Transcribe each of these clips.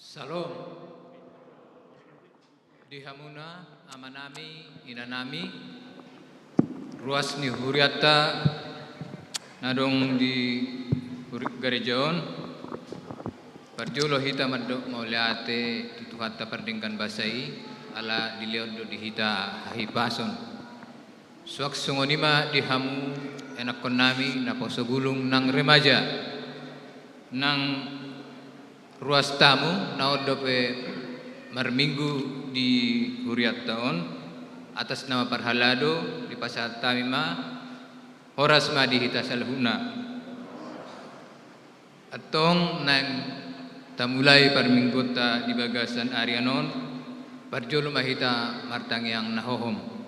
Salom. Dihamuna amanami inanami ruas ni huriata nadong di garejaon parjolo hita madok mauliate tutuhatta pardingkan basai ala diliod di hita hahipason suak sungonima dihamu enak konami na posogulung nang remaja nang ruas tamu naodope marminggu di huriat taon atas nama Parhalado di pasar Tamima horas madi hita salhuna atong nang tamulai parminggu ta di bagasan Arianon parjolo mahita martang yang nahohom.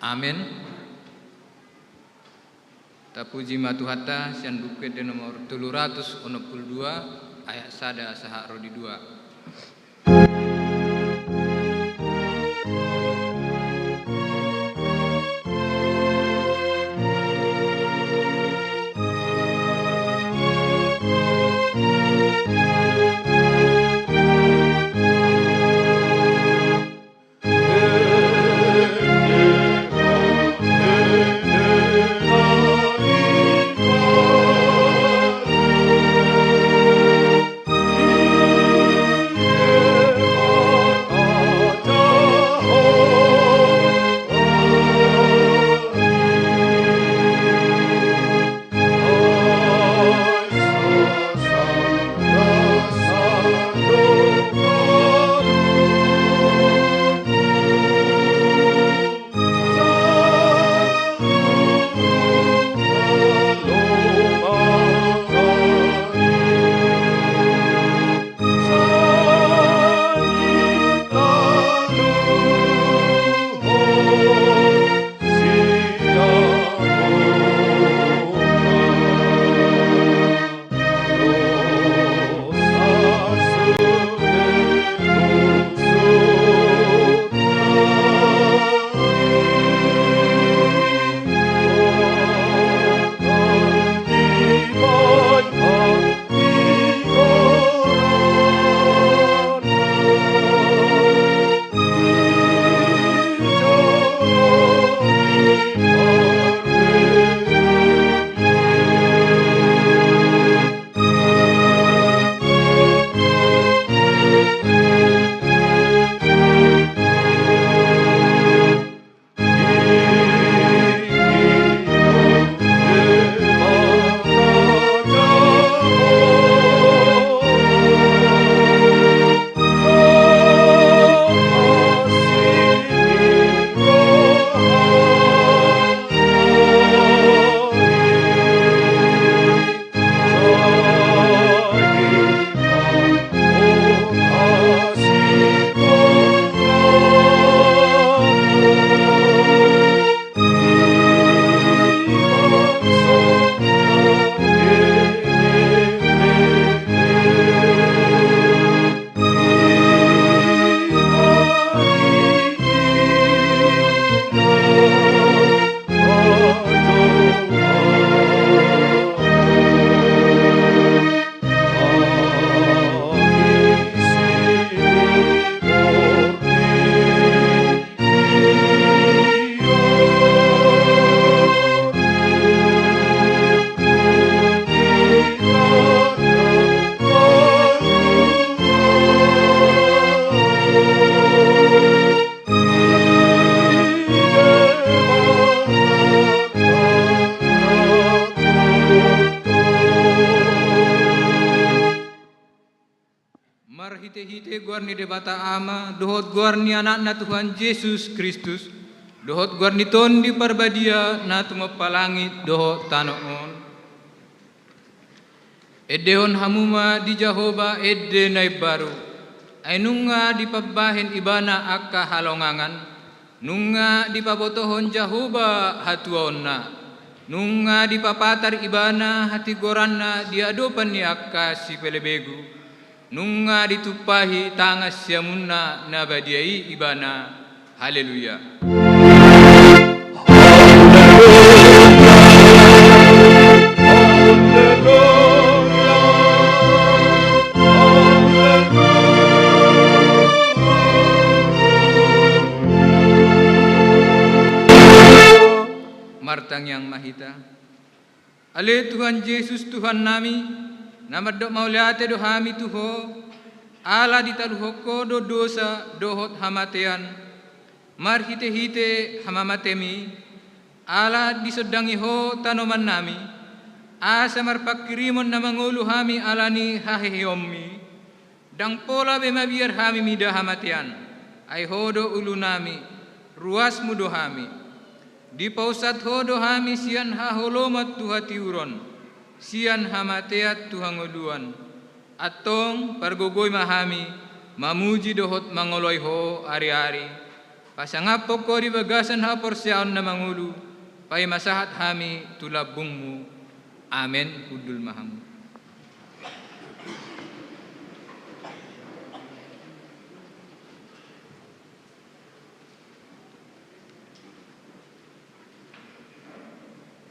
Amin. Tapuji matuhata sian bukit di nomor 362 ayat sada sahak rodi 2. Hite-hite guarni debata ama dohot guarni anak Tuhan Yesus Kristus dohot guarni ton di parbadia na tumapalangit dohot tanoon edehon hamuma di Jahoba edde nay baru ay nunga di pabahin ibana akka halongangan nunga di pabotohon Jahoba hatuon na nunga di papatar ibana hati goranna di adopan ni akka si pelebegu nunga ditupahi tangas siamunna nabadiai ibana. Haleluya. Martang yang mahita. Ale Tuhan Yesus Tuhan nami, nama dok mauliate do hami tuho, ala ditaluhoko do dosa dohot hamatean, mar hite hamamatemi, ala disodangi ho tanoman nami, asa marpakirimon na mangulu hami alani hahehommi, dang pola bemabiar hami mida hamatean, ay hodo ulu nami, ruas mudo hami. Di pausat hodo hami sian haholomat tuhati uron, sian hamateat tuhangoluan, atong pargogoy mahami, mamuji dohot mangoloy ho ari-ari, pasangapok ko di bagasan ha porsyaon na mangulu, pay masahat hami tulabungmu. Amen. Kudul mahamu.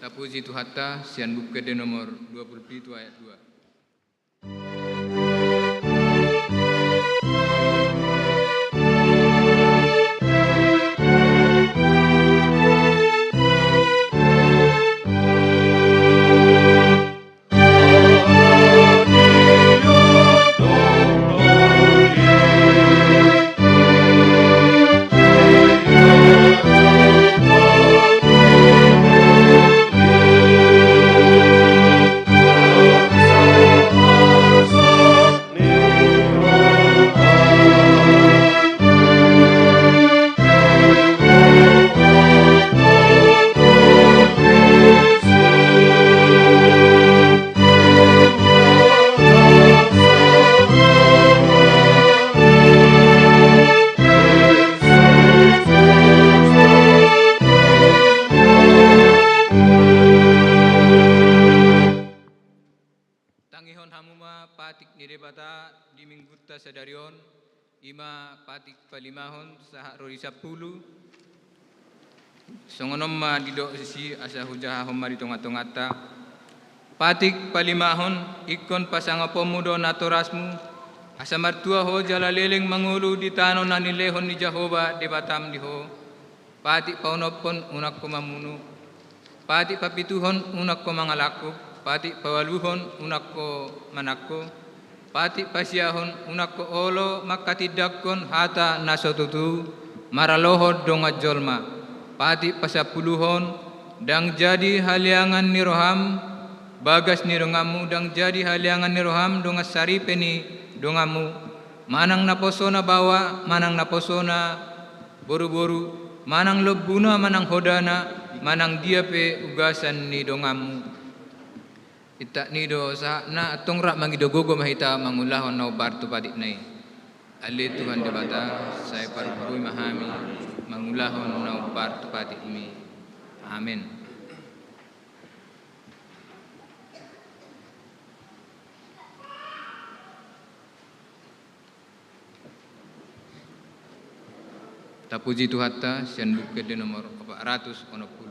Tapuji Tuhatta, sian buku de nomor 27 ayat 2. Sadarion ima patik palimahon sa rori 10 songonom ma didok sisi asa hujah homari tonga-tongata patik palimahon ikon pasanga pemudo natorasmu asa martua ho jala leleng mangulu di tano nanilehon ni Jehova di batam diho patik paunopon unak ko mamunu patik papituhon unak ko mangalaku patik pawaluhon unak ko manakko pati pasiahon unak ko olo makatidakkon hata nasotutu maralohod donga jolma pati pasapuluhon dang jadi haliangan ni roham bagas ni rongamu dang jadi haliangan ni roham donga saripeni dongamu manang naposona bawa manang naposona boru-boru manang lebuna manang hodana manang diape ugasan ni dongamu itak nido sa na tongrak mangido gogo mahita mangulahon na bartu padik nai ali Tuhan debata saya parugui mahami mangulahon na bartu padik mi amin. Tapuji Tuhatta sian buku de nomor 460.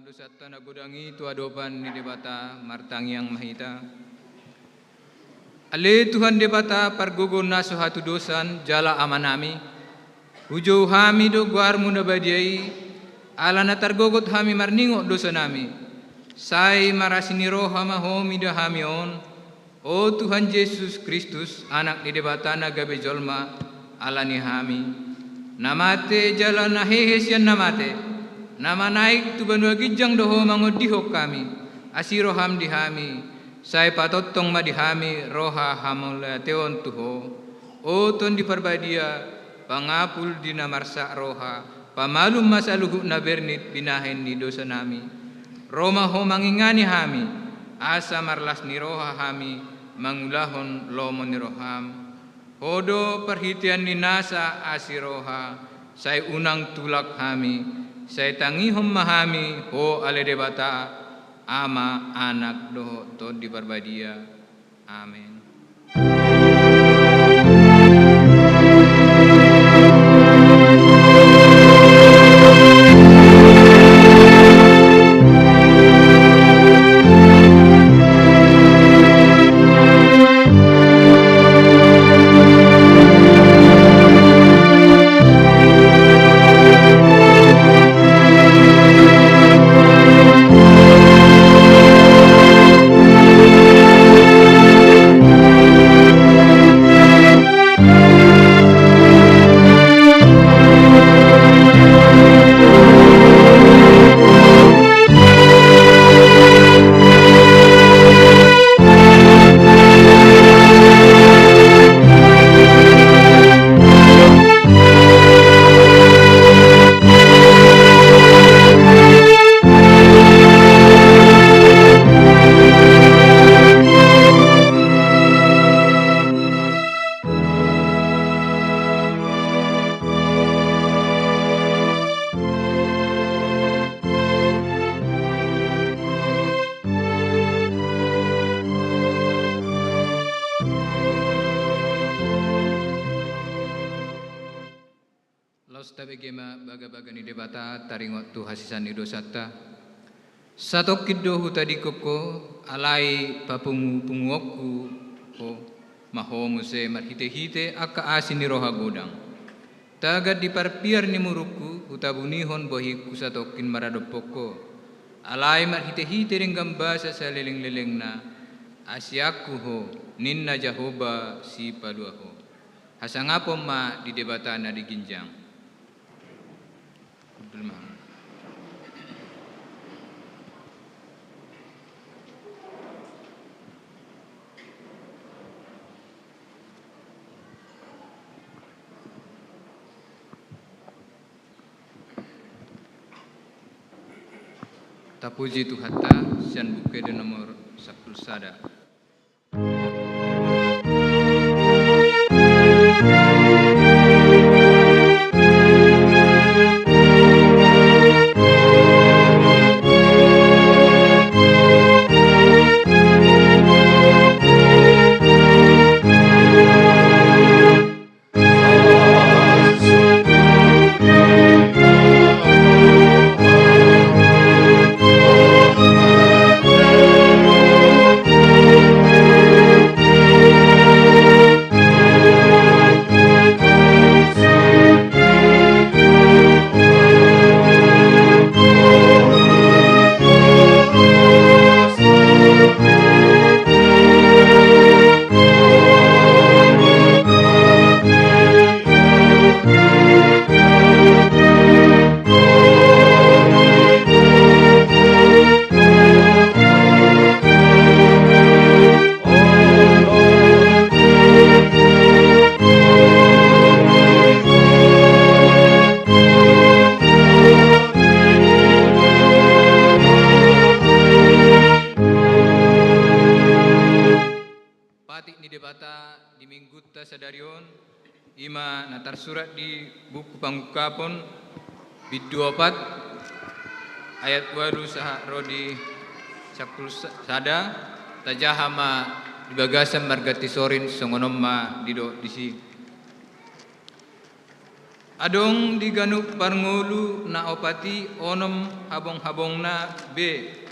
Dosata nagudangi tu adopan ni debata martang yang mahita. Ale Tuhan debata pargogon naso hatu dosan jala amanami. Ujo hami do guarmu nabadiai ala na targogot hami marningo dosa nami. Sai marasini roha mahomi dahami on. O Tuhan Yesus Kristus, anak di debatana gabe jolma ala ni hami. Namate jalan nahehes yan namate. Nama naik tu banua gijang doho mangodihok kami. Asiro ham dihami. Sai patotong madihami roha hamula teon tuho. O ton di perbadia pangapul di namarsa roha. Pamalum masaluhu na bernit binahen ni dosa nami. Roma ho mangingani hami. Asa marlas ni roha hami. Mangulahon lomo ni roham. Hodo perhitian ni nasa asiroha. Sai unang tulak hami. Sai tangihom mahami ho ale debata. Ama anak doho to di perbadia. Amin. Baga-bagani debata taringot tu hasisan idosata satok kiddo hutadi koko alai papungu-punguokku ho mahomu se marhite-hite aka asini roha godang tagad diparpiar ni muruku hutabunihon bohiku satokin maradopoko alai marhite-hite ringgam basa sa leleng-leleng na asyaku ho ninna Jahoba si padua ho hasangapom ma di debata na di ginjang. Tapuji tu hatta sian buke de nomor 10 sada. Ima natar surat di buku pangukapon bid 24 ayat baru sah rodi sakul sada tajahama di bagasan margati sorin songonomma dido disi adong diganuk parngulu na opati onom habong-habongna be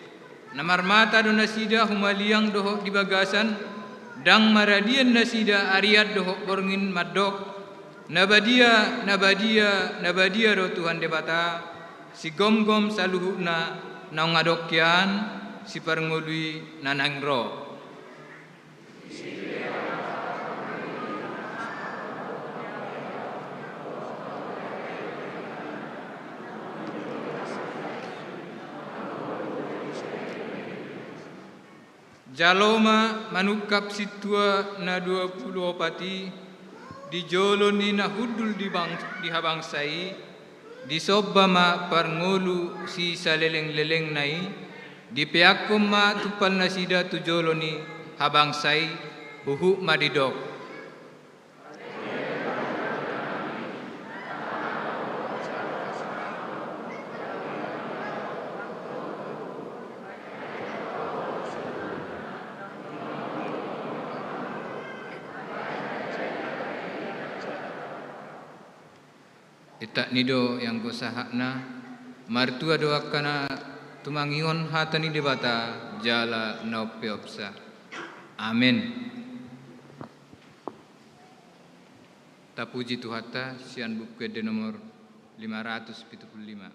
namar mata do nasida humaliang doho di bagasan dang maradian nasida ariat doho borngin madok nabadia do Tuhan debata si gom-gom saluhuna naung ngadokyan si parngului nanangro. Jaloma manukap situa na 20 opati di joloni na hudul di habangsai di sobbama parngolu si saleleng-leleng nai di peakum ma tupal na sida tu joloni habangsai huhu madidok. Itak nido yang gosahakna martua doakana tumangion hatani debata jala naupeopsa. Amin. Tapuji Tuhata sian buku de nomor 575.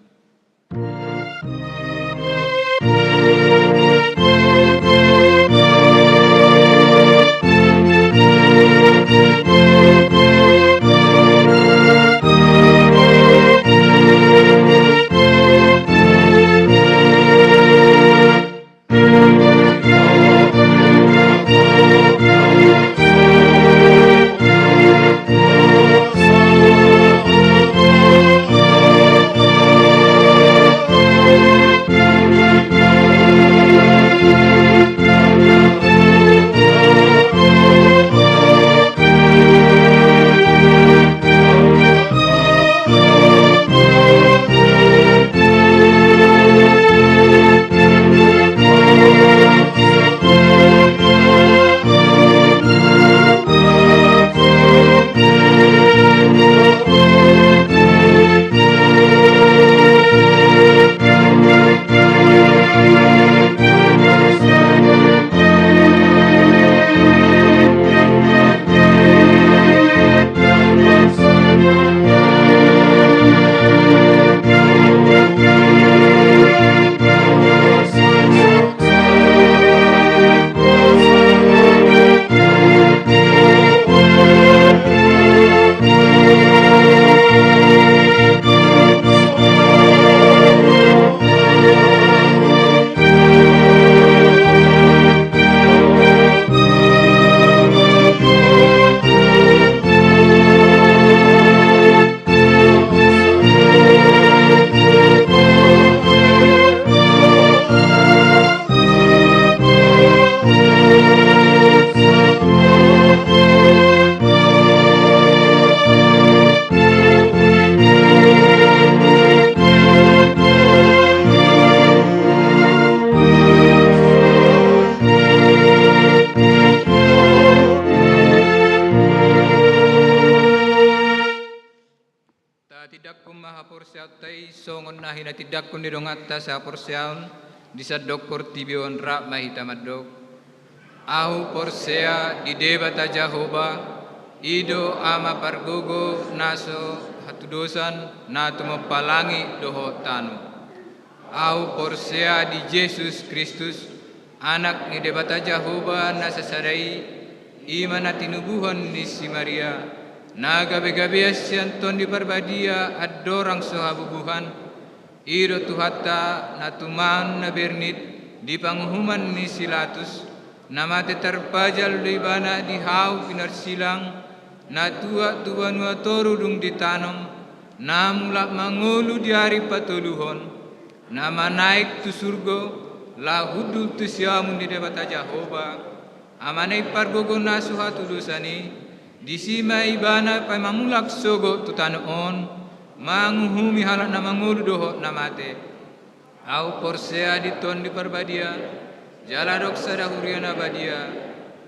Tidak kun didong atas sa porsiaun disa dokor tibion ra mahita madok ahu porsea di debata Jahoba ido ama pargogo naso hatudosan nato mapalangi doho tanu ahu porsea di Yesus Kristus anak ni debata Jahoba nasa sarai iman tinubuhan ni si Maria naga begabias sianton di parbadia adorang sohabubuhan Iro Tuhata natuman na bernit di panghuman ni Silatus namate terpajal di bana di hau pinarsilang na tua nuatoru dung ditanam namula mangulu di hari patuluhon nama naik tu surgo la hudul tu siamun di debata Jahoba amanai pargogo nasuha tu dosani disima ibana pamamulak sogo tu tanoon manguhumi halak na mangulu doho namate au porsea diton di parbadia jala doksa da huria nabadia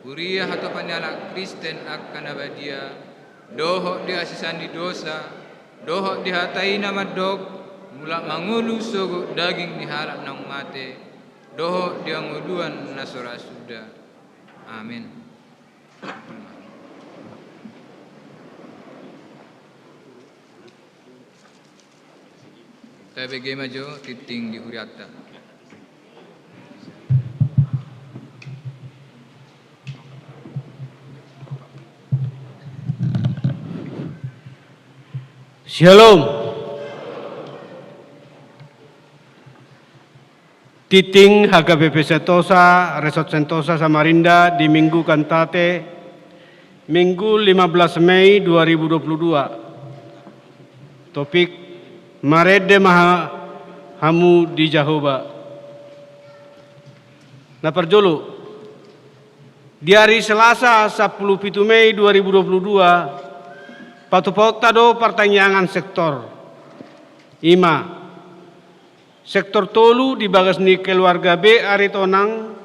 huria hato panyala Kristen akan nabadia doho di asisan di dosa doho di hatai nama dok mulak mangulu sogo daging di halak nang mate doho di anguluan nasora sudah. Amin. Tabe majo titing di Huriata. Shalom. Titing HKBP Sentosa, Resort Sentosa Samarinda di Minggu Kantate, Minggu 15 Mei 2022. Topik Marede Maha Hamu di Jahoba. Naparjolo. Di hari Selasa 17 Mei 2022, Patu-paut tado pertanyaan sektor. Ima. Sektor tolu di bagas ni keluarga B Aritonang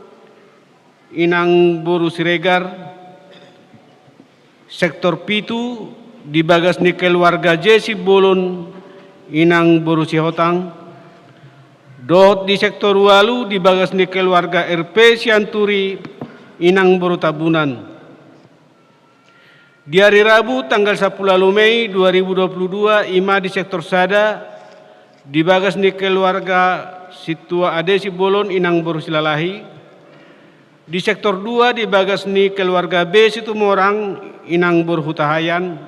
inang boru Siregar. Sektor pitu di bagas ni keluarga J Sibolon inang boru Sihotang. Dot di sektor walu di bagas ni keluarga RP Sianturi inang boru Tabunan. Di hari Rabu tanggal 10 Mei 2022 ima di sektor Sada di bagas ni keluarga Situa Ade Sibolon inang boru Silalahi. Di sektor 2 di bagas ni keluarga B Situmorang inang boru Hutahayan.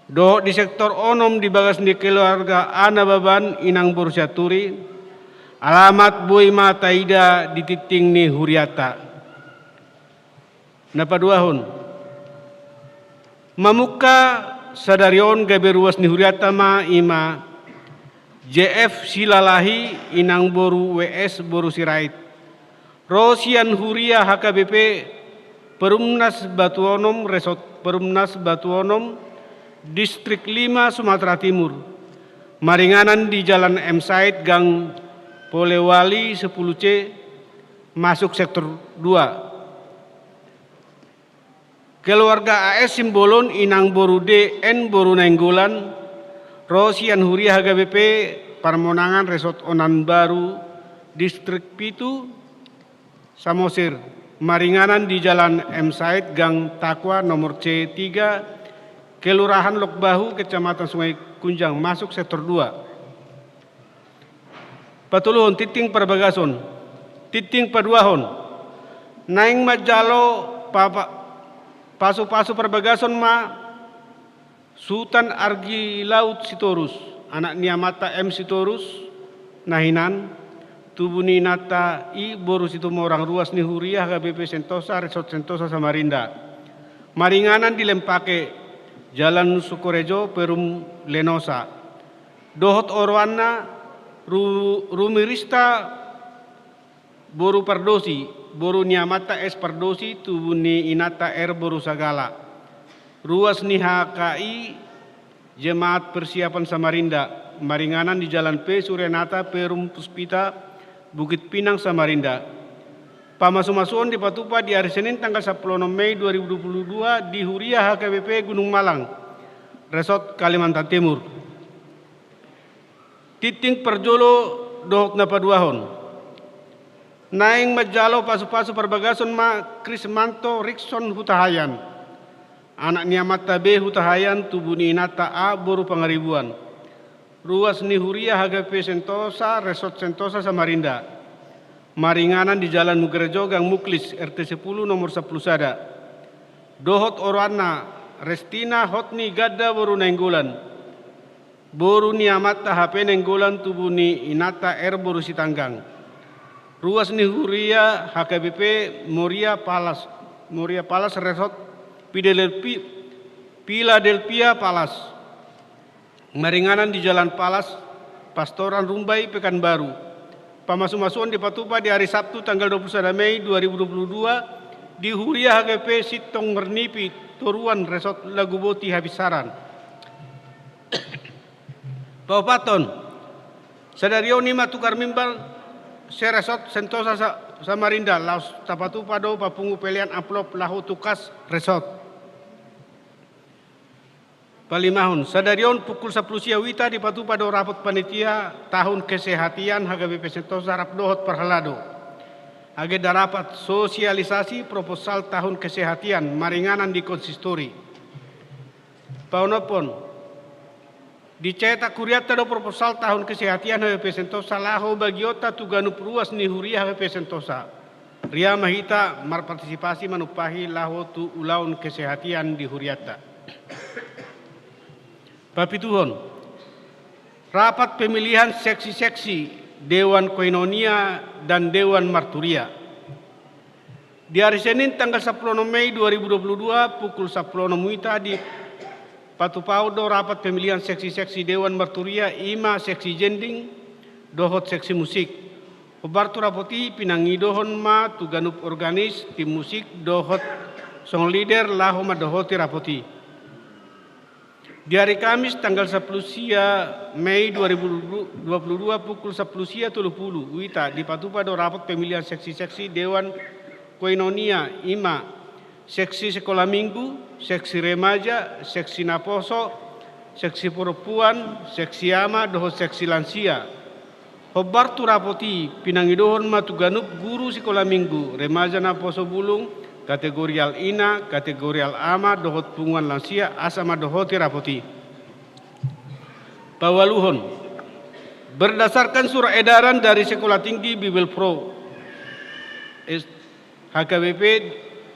Do di sektor Onom di bagas ni keluarga Ana Baban inang boru Siaturi. Alamat Boy Mataida di titing ni Huriata. Napaduahon. Mamuka sadarion gaberuas ni Huriata ma ima JF Silalahi inang boru WS boru Sirait. Rosian Huria HKBP Perumnas Batuonom Resort Perumnas Batuonom Distrik 5 Sumatera Timur. Maringanan di Jalan M Said Gang Polewali 10C masuk sektor 2. Keluarga AS Simbolon inang boru D N boru Nainggolan. Rosian Huria HKBP Parmonangan Resort Onan Baru Distrik Pitu Samosir. Maringanan di Jalan M Said Gang Takwa nomor C3 Kelurahan Lokbahu Kecamatan Sungai Kunjang masuk sektor 2. Patuluhon titing perbagason. Titing paduahon. Naing majalo pasu-pasu perbagason ma Sultan Argi Laut Sitorus, anak Niamata M Sitorus, Nahinan, Tubuni Nata I boru Situmorang ruas ni Huria HKBP Sentosa Resort Sentosa Samarinda. Maringanan di Lempake, Jalan Sukorejo Perum Lenosa. Dohot Orwana Rumirista boru Pardosi, boru Niamata S Pardosi, Tubuni Inata R boru Sagala. Ruas ni HKI Jemaat Persiapan Samarinda. Maringanan di Jalan P Suryanata Perum Puspita Bukit Pinang Samarinda. Pamasu-masuon di Patupa di hari Senin tanggal 10 Mei 2022 di Huria HKBP Gunung Malang Resort Kalimantan Timur. Titing perjolo dohok napaduahon. Naing majalo pasu-pasu perbagason ma Krismanto Rikson Hutahayan. Anak Niamata B Hutahayan Tubuni Inata A boru Pangaribuan. Ruas ni Huria HKBP Sentosa Resort Sentosa Samarinda. Maringanan di Jalan Mugerejo Gang Muklis RT 10 nomor 10 Sada. Dohot Orwana Restina Hotni Gadda boru Nainggolan. Boru Niamata HP Nainggolan Tubuni Inata R boru Sitanggang. Ruas ni Huria HKBP Moria Palas Resort Philadelphia Palas. Maringanan di Jalan Palas Pastoran Rumbai Pekanbaru. Pamasu-masuan di Patupa di hari Sabtu tanggal 21 Mei 2022 di Huria HKBP Sitong Mernipi Toruan Resort Laguboti Habisaran. Paupaton Sadarioni Matukar Mimbal Seresort Sentosa Samarinda Laos Tapatupa do Papungu Pelian Amplop Lahu Tukas Resort. Palimahon, sadarion pukul 10 siawita di Patupa do rapot panitia tahun kesehatian HKBP Sentosa Rapdohot Perhalado. Agenda rapat sosialisasi proposal tahun kesehatian Maringanan di konsistori. Paunopon, Dicetak kuriata do proposal tahun kesehatan HWP Sentosa laho bagiota tu ganup ruas ni huria HWP Sentosa. Ria mahita marpartisipasi manupahi laho tu ulaun kesehatan di huriata. Papituhon, rapat pemilihan seksi-seksi Dewan Koinonia dan Dewan Marturia. Di hari Senin tanggal 10 Mei 2022 pukul 10 WITA di Patupaudo rapat pemilihan seksi-seksi Dewan Marturia ima seksi jending dohot seksi musik. Hobartu rapoti pinangidohon ma tuganup organis tim musik dohot song leader laho ma dohoti rapoti. Di hari Kamis tanggal 10 Mei 2022 pukul 10 30 WITA di Patupado rapat pemilihan seksi-seksi Dewan Koinonia ima seksi sekolah minggu, seksi remaja, seksi naposo, seksi perempuan, seksi ama, doho seksi lansia. Hobartu rapoti pinangidohon matuganup guru sekolah minggu, remaja naposo bulung, kategorial ina, kategorial ama, dohot punguan lansia, asama dohoti rapoti. Pawaluhon, berdasarkan surat edaran dari Sekolah Tinggi Bibel Pro, HKBP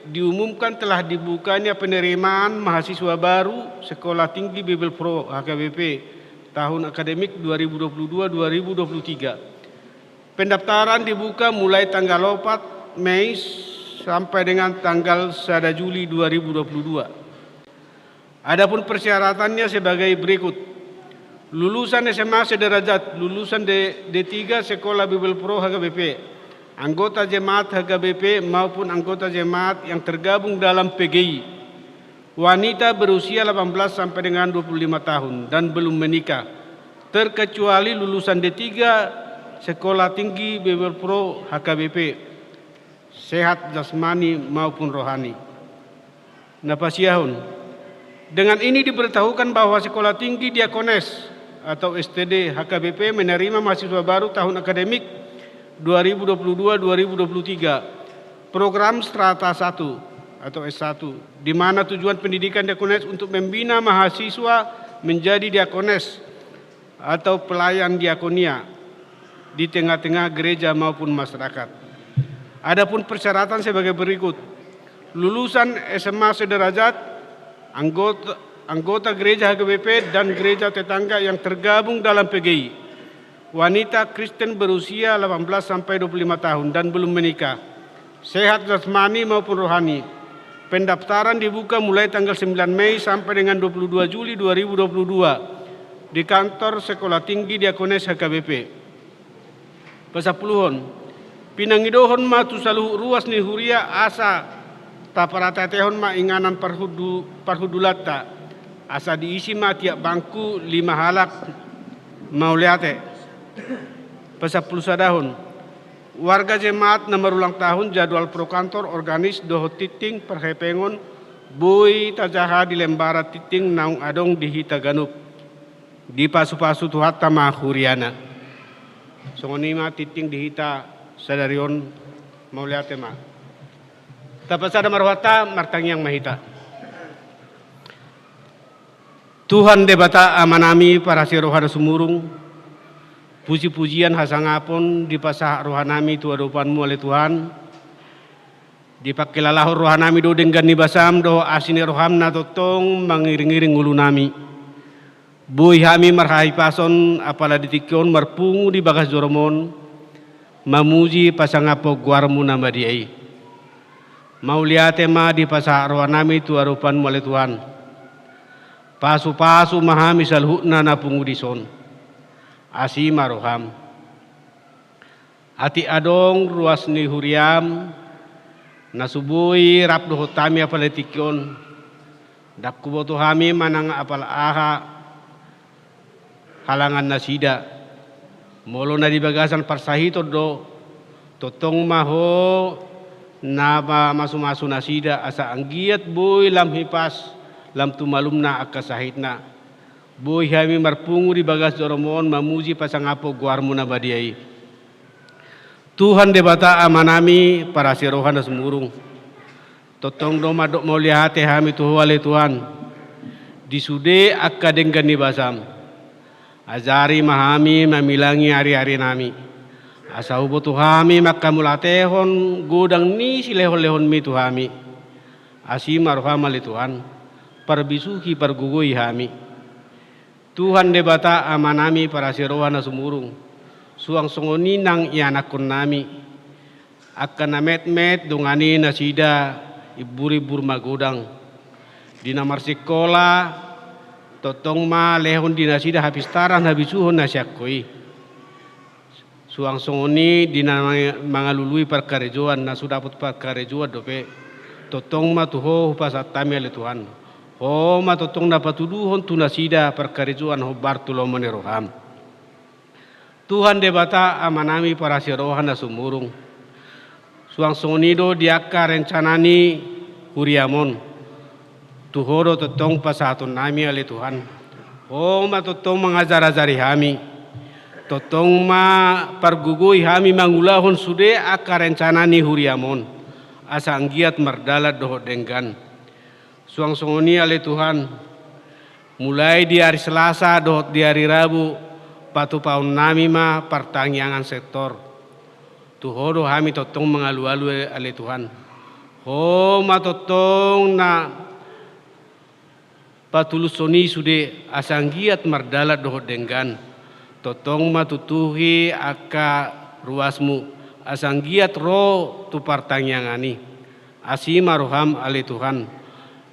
diumumkan telah dibukanya penerimaan mahasiswa baru Sekolah Tinggi Bibel Pro HKBP tahun akademik 2022-2023. Pendaftaran dibuka mulai tanggal 4 Mei sampai dengan tanggal 1 Juli 2022. Adapun persyaratannya sebagai berikut. Lulusan SMA sederajat, lulusan D3 Sekolah Bibel Pro HKBP, anggota jemaat HKBP maupun anggota jemaat yang tergabung dalam PGI, wanita berusia 18 sampai dengan 25 tahun dan belum menikah, terkecuali lulusan D3 Sekolah Tinggi Bibel Pro HKBP, sehat jasmani maupun rohani. Napasiahun. Dengan ini diberitahukan bahwa Sekolah Tinggi Diakones atau STD HKBP menerima mahasiswa baru tahun akademik 2022-2023 program Strata 1 atau S1 di mana tujuan pendidikan diakones untuk membina mahasiswa menjadi diakones atau pelayan diakonia di tengah-tengah gereja maupun masyarakat. Adapun persyaratan sebagai berikut. Lulusan SMA sederajat, anggota gereja HKBP dan gereja tetangga yang tergabung dalam PGI. Wanita Kristen berusia 18 sampai 25 tahun dan belum menikah, sehat jasmani maupun rohani. Pendaftaran dibuka mulai tanggal 9 Mei sampai dengan 22 Juli 2022 di kantor Sekolah Tinggi Diakones HKBP. Pasapuluhon, pinangidohon ma tu saluh ruas ni huria asa taparatatehon ma inganan parhudulata asa diisi ma tiap bangku 5 halak mauliate. Pasapuluh sadahun, warga jemaat nomor ulang tahun jadwal pro kantor organis doho titing perhepengon bui tajaha di lembara titing naung adong di hita ganup di pasu-pasu tuhata mahuriana songonima titing di hita sadarion mauliate ma tapasada marwata martangyang mahita. Tuhan debata amanami para sirohana sumurung, puji-pujian hasangapon di pasah rohanami tu adopanmu oleh Tuhan. Dipakilalahor rohanami do denggan ni basam do asini rohamna totong mangiring-iring ulu nami. Boy hami marhai pason apala ditikon marpungu di bagas joromon mamuji pasangapo guarmu nama diai. Mauliate ma di pasah rohanami tu adopanmu oleh Tuhan. Pasu-pasu mahami salhutna na pungudison. Asima roham ati adong ruas ni huriam nasubui rap do hotami apaletikon dakkuboto hami manang apal aha halangan nasida molo na di bagasan parsahito do totong maho naba masu-masu nasida asa anggiat boy lam hipas lam tumalumna akasahitna. Boy hami marpungu di bagas joromon mamuji pasangapo guarmu na badiai. Tuhan debata amanami para sirohan na sumurung. Totong do madok maulihate hami tuhuale Tuhan. Disude akka denggan ni basam. Ajari mahami mamilangi hari-hari nami. Asa ubo tuhami makamulatehon gudang ni silehon-lehon mi tuhami. Asima rohama le Tuhan. Parbisuki pargugui hami. Tuhan debata amanami para sirohana sumurung. Suang songoni nang ianakon nami. Akan namet-met dungani nasida iburi-bur magodang. Di namar sekolah totong ma lehon di nasida habis taran habisuhon nasyakoi. Suang songoni di mangalului perkarejoan na sudah dapat perkarejoan dope. Totong ma tuho pasatami ale Tuhan. Ho ma totong dapat tuduhon tu nasida perkarejoan ho Bartolomone roham. Tuhan debata amanami para sirohan na sumurung. Suang songonido diaka rencanani huriamon. Tuhoro totong pasatun nami ale Tuhan. Ho ma totong mengajar-ajari hami. Totong ma pargugui hami mangulahon sude aka rencanani huriamon. Asa anggiat mardalat doho denggan. Suang songoni ale Tuhan. Mulai di hari Selasa doho di hari Rabu. Patu paun nami ma pertangyangan sektor. Tuhoro hami totong mengalu-alu ale Tuhan. Ho ma totong na patulusoni sude asanggiat mardalat doho denggan. Totong ma tutuhi aka ruasmu. Asanggiat ro tu pertangyangani. Asima roham ale Tuhan.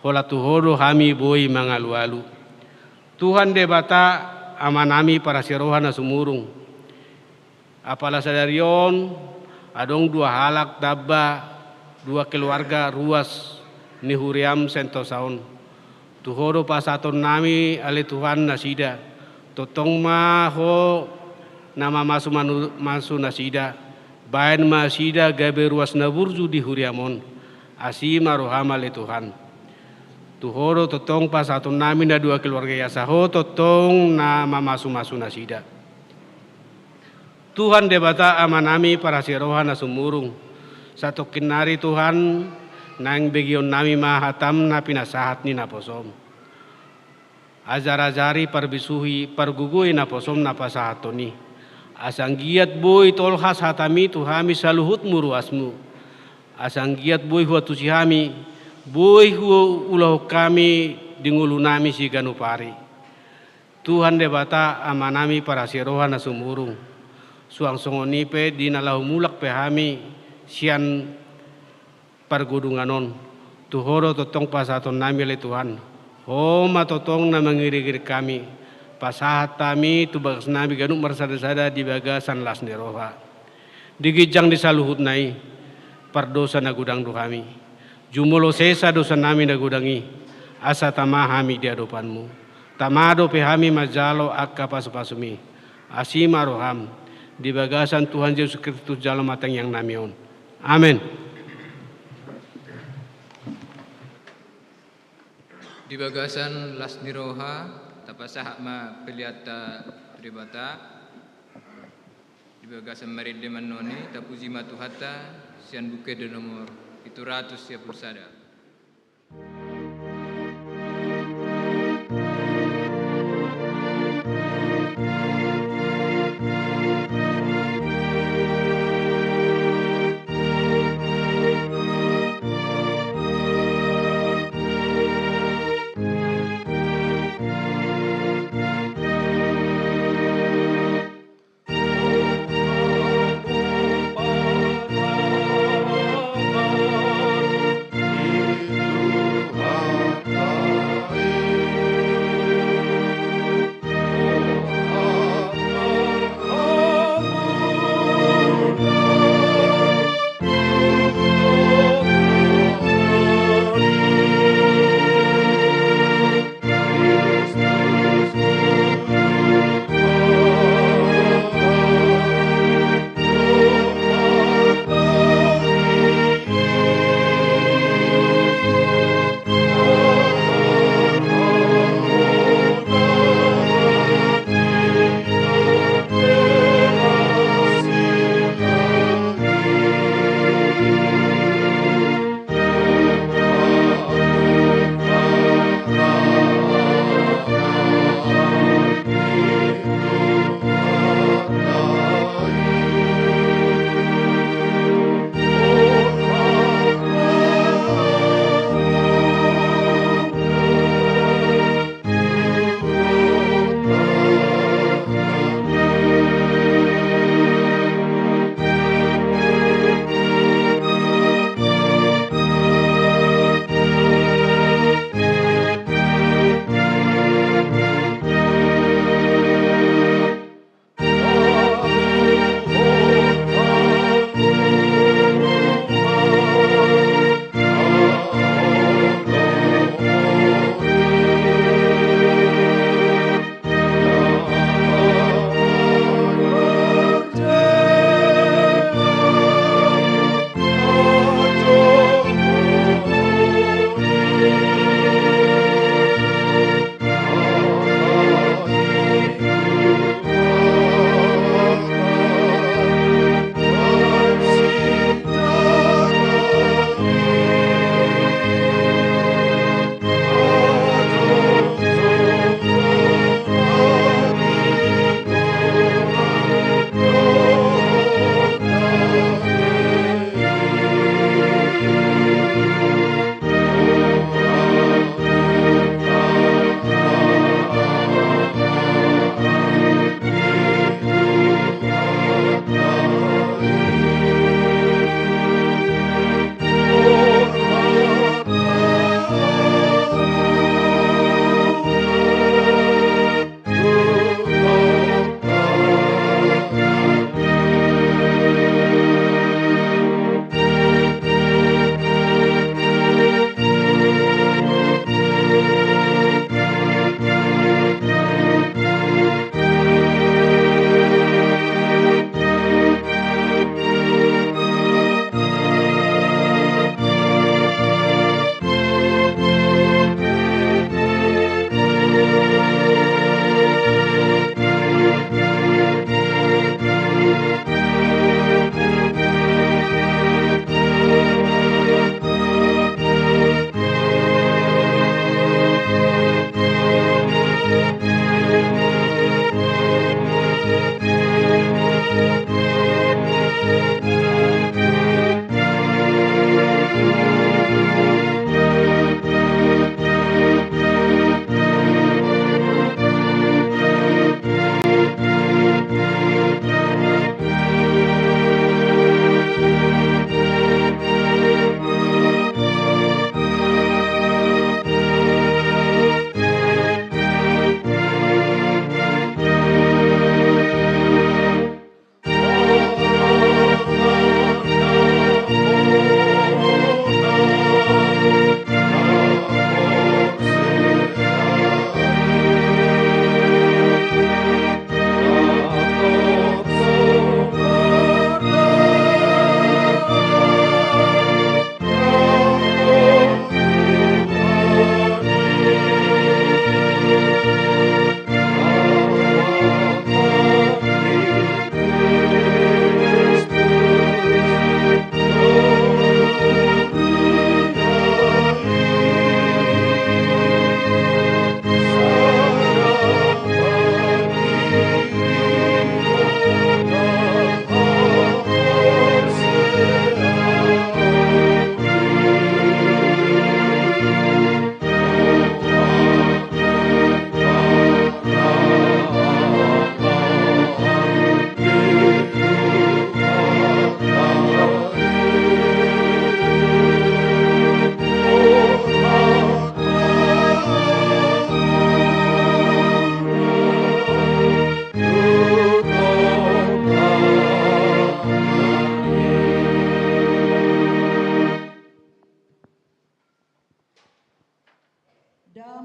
Hola tuhoro hami boi mengalu-alu. Tuhan debata amanami para sirohana sumurung. Apalah sadarion adong dua halak dabba dua keluarga ruas ni huriam sentosaon. Tuhoro pasaton nami ale Tuhan nasida. Totong ma ho nama masu nasida. Bayan masida gabe ruas naburju di huriamon. Asima rohama ale Tuhan. Tuhoro totong pasatun nami na dua keluarga yasaho totong na mamasu-masu nasida. Tuhan debata amanami para siroha na sumurung. Satu kinari Tuhan nang begion nami mahatam na pinasahat ni naposom. Ajar-ajari parbisuhi pargugui naposom na pasahatoni. Asanggiat boy tolhas hatami tuhami saluhut muruasmu. Asanggiat boy huatusihami. Boy ulah kami dingulu nami si ganupari. Tuhan debata amanami para siroha na sumurung. Suang songonipe dinalahu mulak pehami sian pargudunganon. Tuhoro totong pasaton nami le Tuhan. Homa totong na mangiri-giri kami. Pasahat kami tubagas nami ganup marsada-sada di bagasan las neroha. Digijang disaluhut nai pardosa na gudang do kami. Jumulo sesa dosa nami nagudangi, asa tamahami di hadapanmu. Tamado pehami majalo akka pasu-pasumi. Asima roham, di bagasan Tuhan Yesus Kristus jalan matang yang namion. Amin. Di bagasan las niroha, tapasah ma peliata pribata. Di bagasan maride manoni, tapuji matuhata, sian buke de nomor. Itu ratus ya pulsada.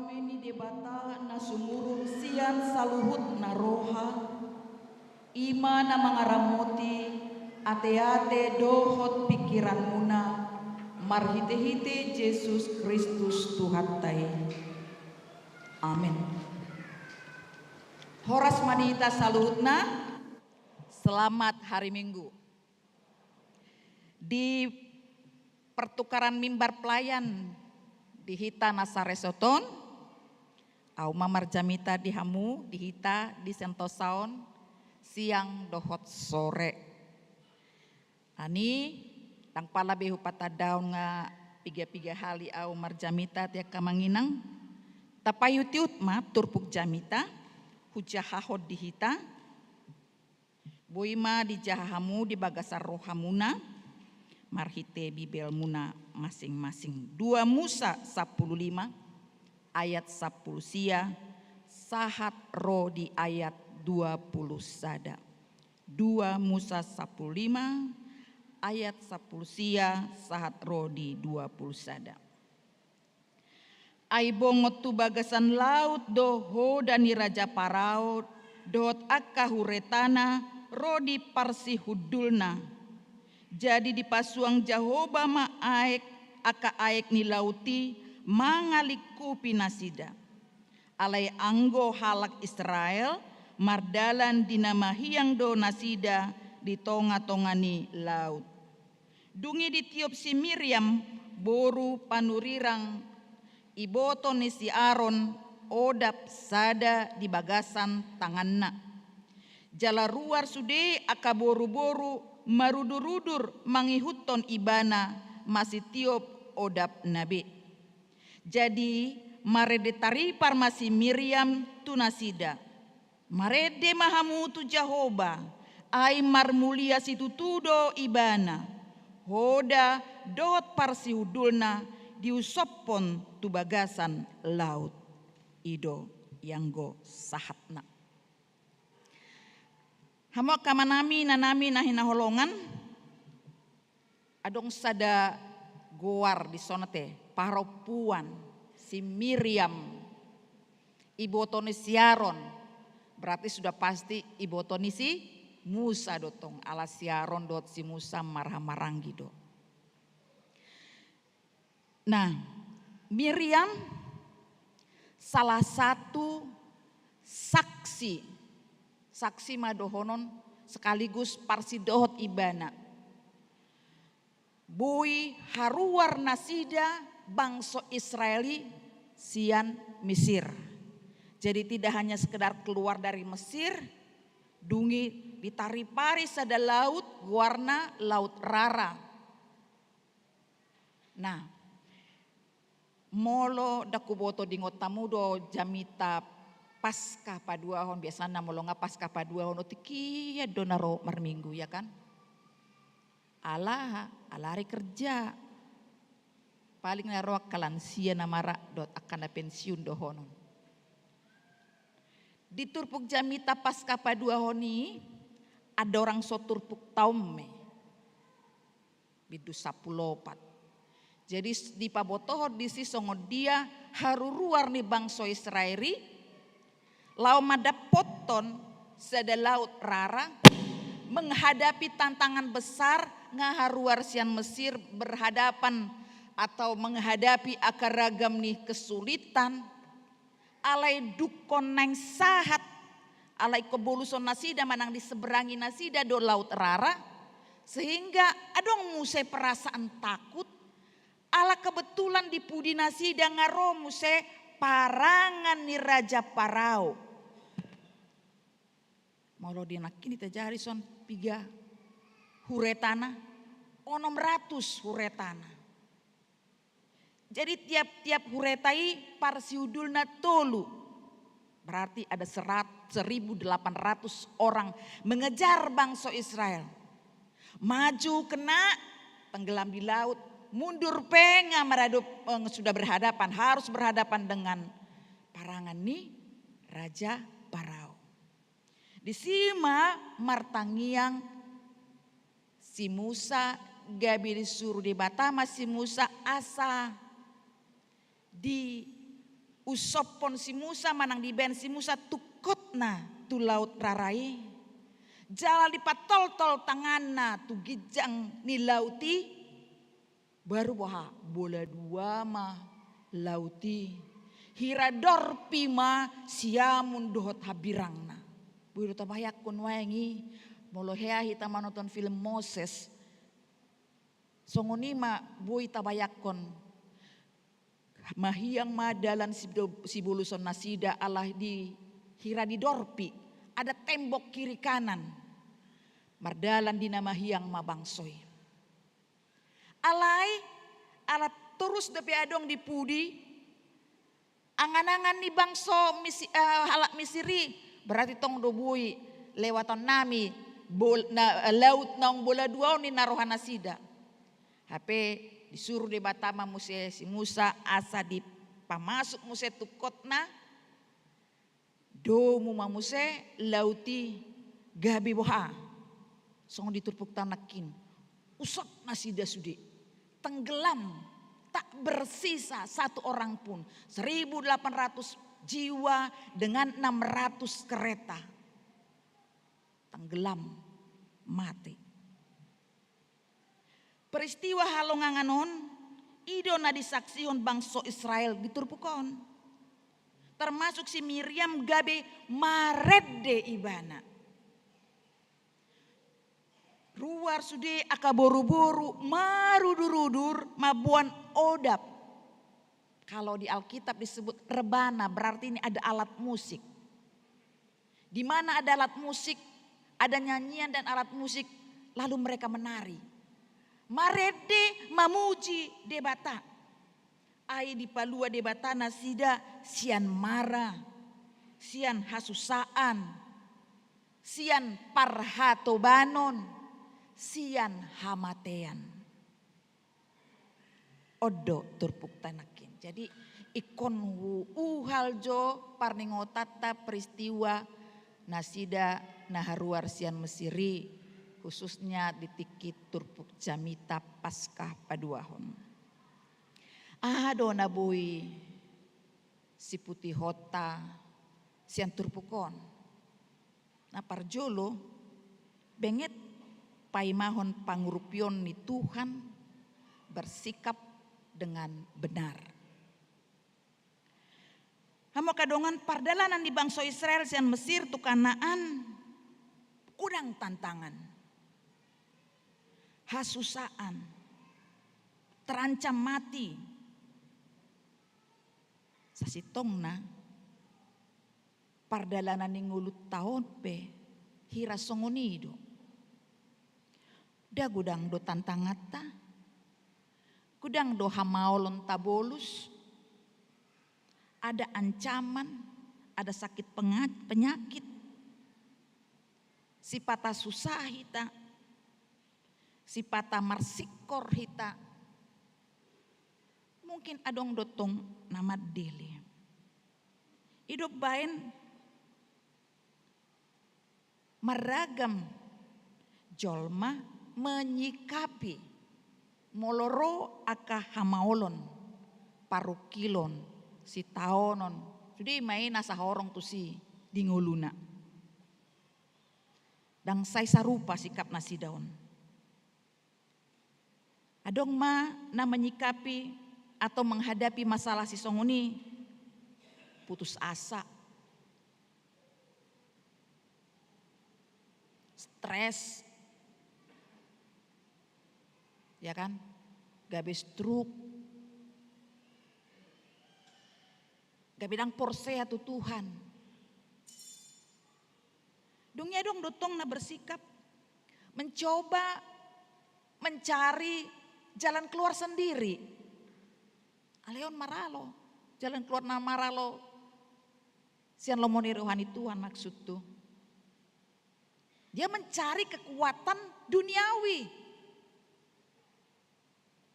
Rameni debata na sumurung sian saluhut na roha, ima na mga ramoti, ate-ate dohot pikiran muna, marhite-hite Yesus Kristus Tuhan tay. Amin. Horas manita saluhutna, selamat hari Minggu. Di pertukaran mimbar pelayan di hita nasaresoton, au mamar jamita di hamu, di hita di sentosaon, siang dohot sore. Ani tang pala behu patadaun nga piga-piga hali au marjamita tiak kamanginang, tapayutiut ma turpuk jamita, hujahahod di hita, boima di jahahamu di bagasar rohamuna, marhite bibel muna masing-masing. 2 Musa 15 ayat 10 sia, sahat ro di ayat 20 sada. 2 Musa 15 ayat 10 sia, sahat ro di 20 sada. Ai bongot tu bagasan laut doho dani raja Parao, dot akka huretana ro di parsi hudulna. Jadi di pasuang Jahoba ma aek aka aek ni lauti mangaliku pinasida. Alai anggo halak Israel mardalan dinama hiang do nasida di tonga-tongani laut. Dungi ditiup si Miriam boru panurirang iboto ni si Aaron odap sada di bagasan tanganna. Jala ruar sude aka boru-boru marudur-rudur mangihuton ibana masih tiup odap nabi. Jadi marede taripar masih Miriam tunasida. Marede mahamu tu Jahoba ai marmulia situ tudo ibana. Hoda dot parsi hudulna diusopon tu bagasan laut. Ido yanggo sahatna. Hamo kamanami nanami nahina holongan adong sada goar di sonate paropuan si Miriam ibotoni si Aaron, berarti sudah pasti ibotoni si Musa dotong ala si Aaron dot si Musa marah-maranggi do. Nah, Miriam salah satu saksi madohonon sekaligus parsidohot ibana. Bui haruar nasida bangsa Israeli sian Mesir. Jadi tidak hanya sekedar keluar dari Mesir, dungi ditaripari sada laut warna laut rara. Nah, molo dakuboto dingotamudo jamita pasca paduahon biasanya molonga pasca paduahon otiki ya donaro marminggu ya kan. Alari kerja. Paling naroak kalansia namara dot akan pensiun dohonon. Di turpuk jamita pasca paduahoni ada orang so turpuk taume. Bidu sapulopat. Jadi di pabotoho di sisongo dia haruruar ni bangsa Israeli. Lau madapoton sada laut rara menghadapi tantangan besar ngaharuar sian Mesir berhadapan atau menghadapi akar ragam nih kesulitan alai dukon neng sahat alai keboluson nasida manang di seberangi nasida do laut rara sehingga adong muse perasaan takut ala kebetulan di pudi nasida ngaro muse parangan ni Raja Parao. Molo dinakini terjadi son 3 huretana, 600 huretana. Jadi tiap-tiap huretai parsiudulna tolu. Berarti ada 1.800 orang mengejar bangsa Israel. Maju kena tenggelam di laut. Mundur penga sudah berhadapan, harus berhadapan dengan parangan nih Raja Parao. Di sima martangiang si Musa gabi disuruh di Batama si Musa asa di usopon si Musa manang di ben si Musa tukotna tu laut rarai. Jala di patol-tol tanganna tu gijang ni lauti. Baru bola dua mah lauti. Hira dorpi ma siamun dohot habirangna. Buru tabayakon wangi. Molo hea hita manoton film Moses. Songonima bui tabayakon. Mahiyang madalan si buluson nasida Allah di hira di dorpi. Ada tembok kiri kanan. Mardalan di nama hiyang mabangsoy. Alai alat terus depe adong di pudi. Angan-angan ni bangso halak Misiri. Berarti tong dobui lewatan nami. Laut naung bola dua ni narohana sida. HP disuruh di batama muse si Musa asa di pamasuk muse tukotna. Do mu mamuse lauti gabi boha. Song diturpuk tanakin. Usap nasida sudi. Tenggelam. Tak bersisa satu orang pun. 1.800 jiwa dengan 600 kereta. Tenggelam. Mati. Peristiwa halonganganon. Idona disaksiun bangsa Israel diturpukon. Termasuk si Miriam gabe marede ibana. Ruar sude aka boru-boru marudur-udur mabuan odap. Kalau di Alkitab disebut rebana berarti ini ada alat musik. Di mana ada alat musik, ada nyanyian dan alat musik, lalu mereka menari. Marede mamuji debata. Ai di palua debata nasida sian mara, sian hasusaan, sian parhatobanon, sian hamatean. Odo turpuk tanakin. Jadi ikon uhaljo parningotata peristiwa nasida naharuar sian Mesiri khususnya di tikit turpuk jamita Paskah paduahon. Ado nabui si putih hota sian turpukon. Nah parjolo benget paimahon pangurupion ni Tuhan bersikap dengan benar. Hamo kadongan pardalanan di bangsa Israel sian Mesir tu Kanaan udang tantangan. Hasusaan. Terancam mati. Sasitongna pardalanan ni ngulut tahun pe hira songonido. Da gudang do tantangata. Gudang do hamaolon tabolus. Ada ancaman, ada sakit penyakit. Sipata susah hita. Sipata marsikor hita. Mungkin adong dotong nama dele. Hidup bain meragam jolma menyikapi moloro aka hamaolon parukilon si taonon sudah main nasa horong tu si di nguluna dan saya sarupa sikap nasi daun adong ma na menyikapi atau menghadapi masalah si songoni putus asa stres ya kan gabe stroke gabe dang porsea tu Tuhan dongnya dong dotong na bersikap mencoba mencari jalan keluar sendiri aleon maralo jalan keluar na maralo sian lomoni rohani Tuhan maksud tuh dia mencari kekuatan duniawi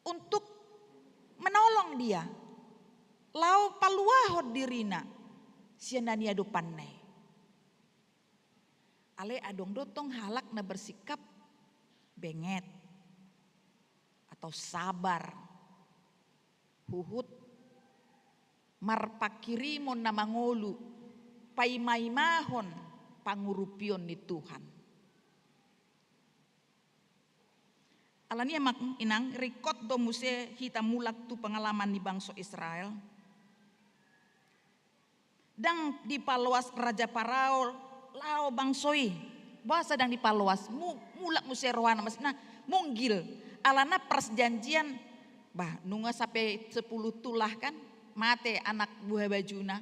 untuk menolong dia. Lau paluahod dirina sianania dupanai. Ale adong dotong halak na bersikap benget atau sabar, huhut marpakirimon na mangolu, paimaimahon pangurupion ni Tuhan. Alania mak inang rekod do muse hita mulak tu pengalaman di bangsa Israel. Dang di paluas Raja Parao lao bangsoi. Bahasa dang di paluas mulak muse rohana mas nah munggil alana perjanjian bah nunga sampai 10 tulah kan mate anak buah bajuna.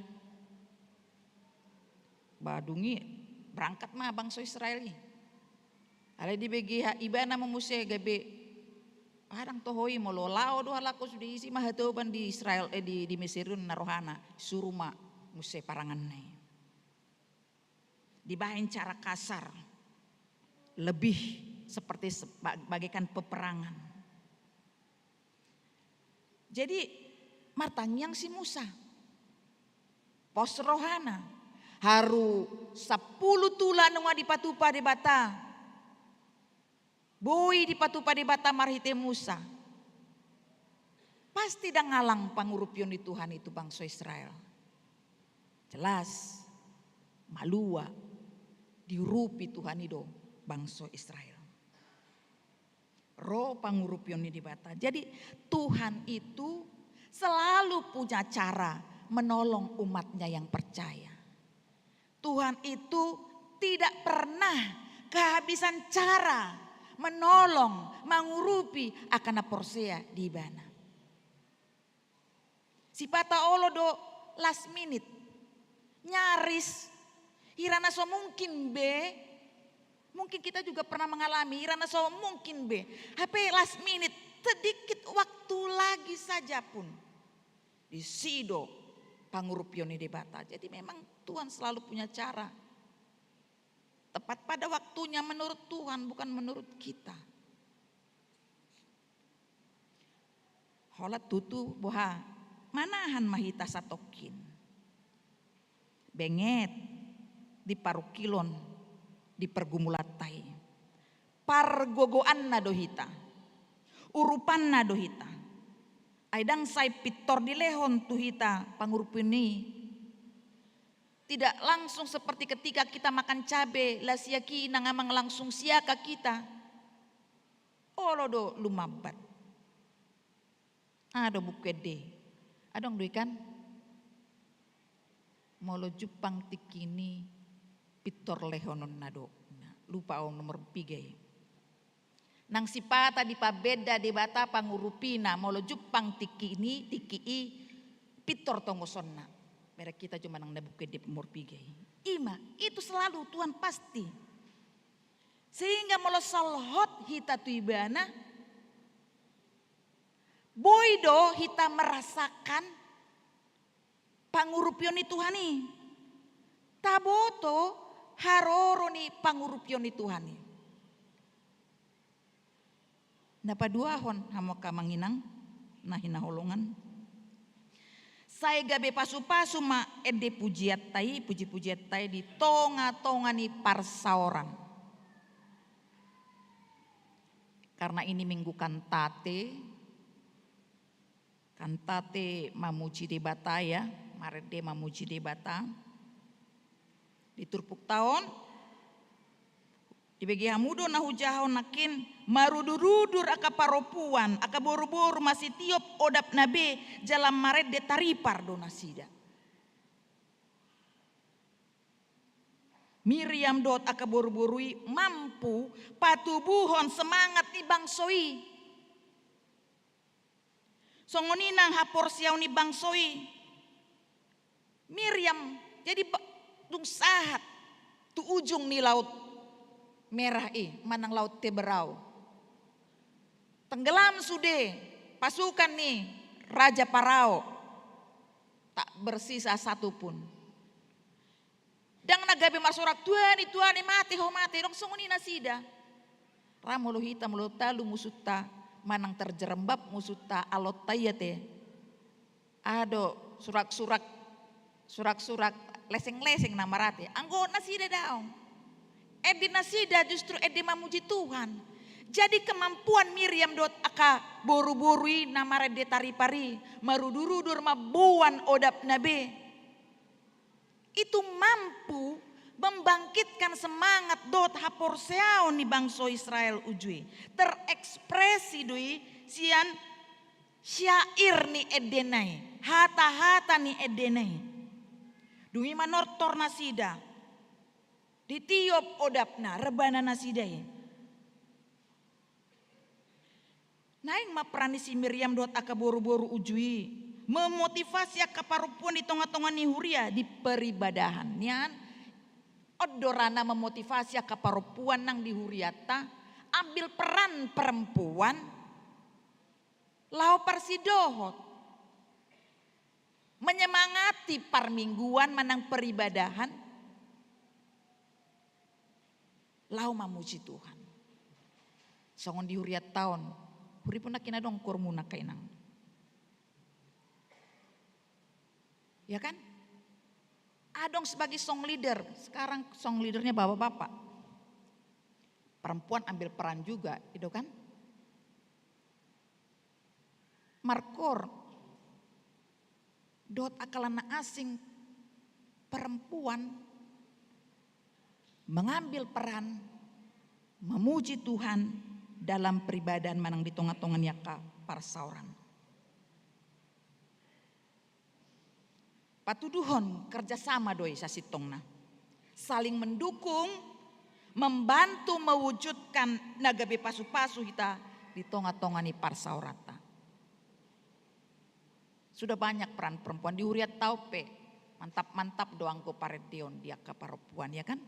Badungi berangkat mah bangsa Israel ni. Ada di BGH ibana memuse gabe adang tohoi molo lao doa lako sudah isi mah hatoban di Israel di Mesirun narohana suruh mah muse parangan nai. Dibahain cara kasar lebih seperti bagaikan peperangan. Jadi martangyang si Musa pos rohana haru 10 tulah nunga dipatupa di bata. Boi dipatupa di bata marhite Musa. Pasti dah ngalang pangurupion di Tuhan itu bangsa Israel. Jelas malua diurupi Tuhan itu bangsa Israel. Roh pangurupion di bata. Jadi Tuhan itu selalu punya cara menolong umatnya yang percaya. Tuhan itu tidak pernah kehabisan cara menolong, mengurupi akan porsea di bana. Si pata olo do last minute nyaris hirana so mungkin be, mungkin kita juga pernah mengalami hirana so mungkin be, HP last minute sedikit waktu lagi saja pun disido pangurupion di bata. Jadi memang Tuhan selalu punya cara. Tepat pada waktunya menurut Tuhan, bukan menurut kita. Holat tutu boha manahan mahita satokin. Benget di parukilon di pergumulatai. Pargogoan na dohita. Urupan na dohita. Aidang say pitor di lehon tuhita pangurupini. Tidak langsung seperti ketika kita makan cabe, lasiaki nangamang langsung siaka kita. Olodo lumabat. Ada bukede. Adong doi kan? Molo Jepang tikini pitor lehonon nado. Lupa om nomor 3. Nang sipata di pabeda di bata pangurupina molo Jepang tikini tikii pitor tongosonna. Mereka kita cuma nang nabuke di umur pigai. Ima itu selalu Tuhan pasti. Sehingga molo salhot hita tuibana. Boido hita merasakan pangurupion Tuhan ni. Taboto haroro ni pangurupion Tuhan ni. Napa dua hon hamoka manginang nahina holongan. Saya gabe pasu-pasu ma ede pujiat tai di tonga-tonga ni parsaoran. Karena ini minggu kantate mamuji de bata ya, marede mamuji de bata. Di turpuk tahun di bagi hamudo na hujahon nakin marudur-rudur aka paropuan aka boru-boru masih tiop odap nabe jalan maret de taripar donasida. Miriam dot aka boru-borui mampu patubuhon semangat ni bangsoi. Songoninang hapor siau ni bangsoi. Miriam jadi dung sahat tu ujung ni laut merah manang laut Teberau. Tenggelam sudah pasukan nih Raja Parao. Tak bersisa satu pun. Dang nagabe marsorak tuani mati ho mati dong sunguni nasida. Ramolo hitam lo talu musuta manang terjerembab musuta alot tayate. Ado surak-surak leseng-leseng namarate. Anggo nasida daong. Edi nasida justru edi mamuji Tuhan. Jadi kemampuan Miriam dot aka boru-borui nama rede tari-pari marudurudur mabuan odap nabe. Itu mampu membangkitkan semangat dot haporseao ni bangsa Israel ujui. Terekspresi doi sian syair ni edenai. Hata-hata ni edenai. Dui manortor nasida. Ditiop odapna rebana nasidai. Naing maprani si Miriam dot aka boru-boru ujui memotivasi aka parupuan di tengah-tengah ni huria di peribadahan nian odorana memotivasi aka parupuan nang di huriata ambil peran perempuan lau parsidohot menyemangati parmingguan manang peribadahan lau mamuji Tuhan songon di huriat tahun huri pun nakina dong kurmuna kainang. Ya kan? Adong sebagai song leader. Sekarang song leadernya bapak-bapak. Perempuan ambil peran juga, itu kan? Markor. Dot akalana asing perempuan mengambil peran memuji Tuhan dalam peribadahan manang di tongah-tongah yaka parsauran. Patuduhon kerjasama doi sasitongna. Saling mendukung, membantu mewujudkan nagabe pasu-pasu kita di tongah-tongah ni parsaurata. Sudah banyak peran perempuan di huriat taupe. Mantap-mantap doang ko paredion dia ke perempuan ya kan.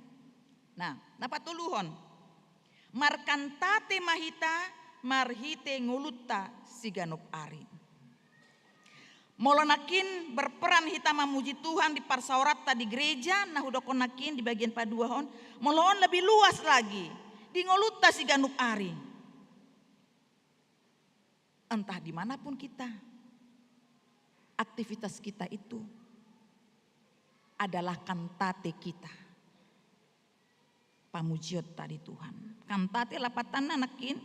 Nah, napatuluhon. Markantate mahita marhite nguluta siganup ari. Molonakin berperan hita memuji Tuhan di parsaurata di gereja, nah udokonakin di bagian paduahon, moloon lebih luas lagi di nguluta siganup ari. Entah dimanapun kita, aktivitas kita itu adalah kantate kita. Pamujiot tadi Tuhan. Kantate lapatan nakin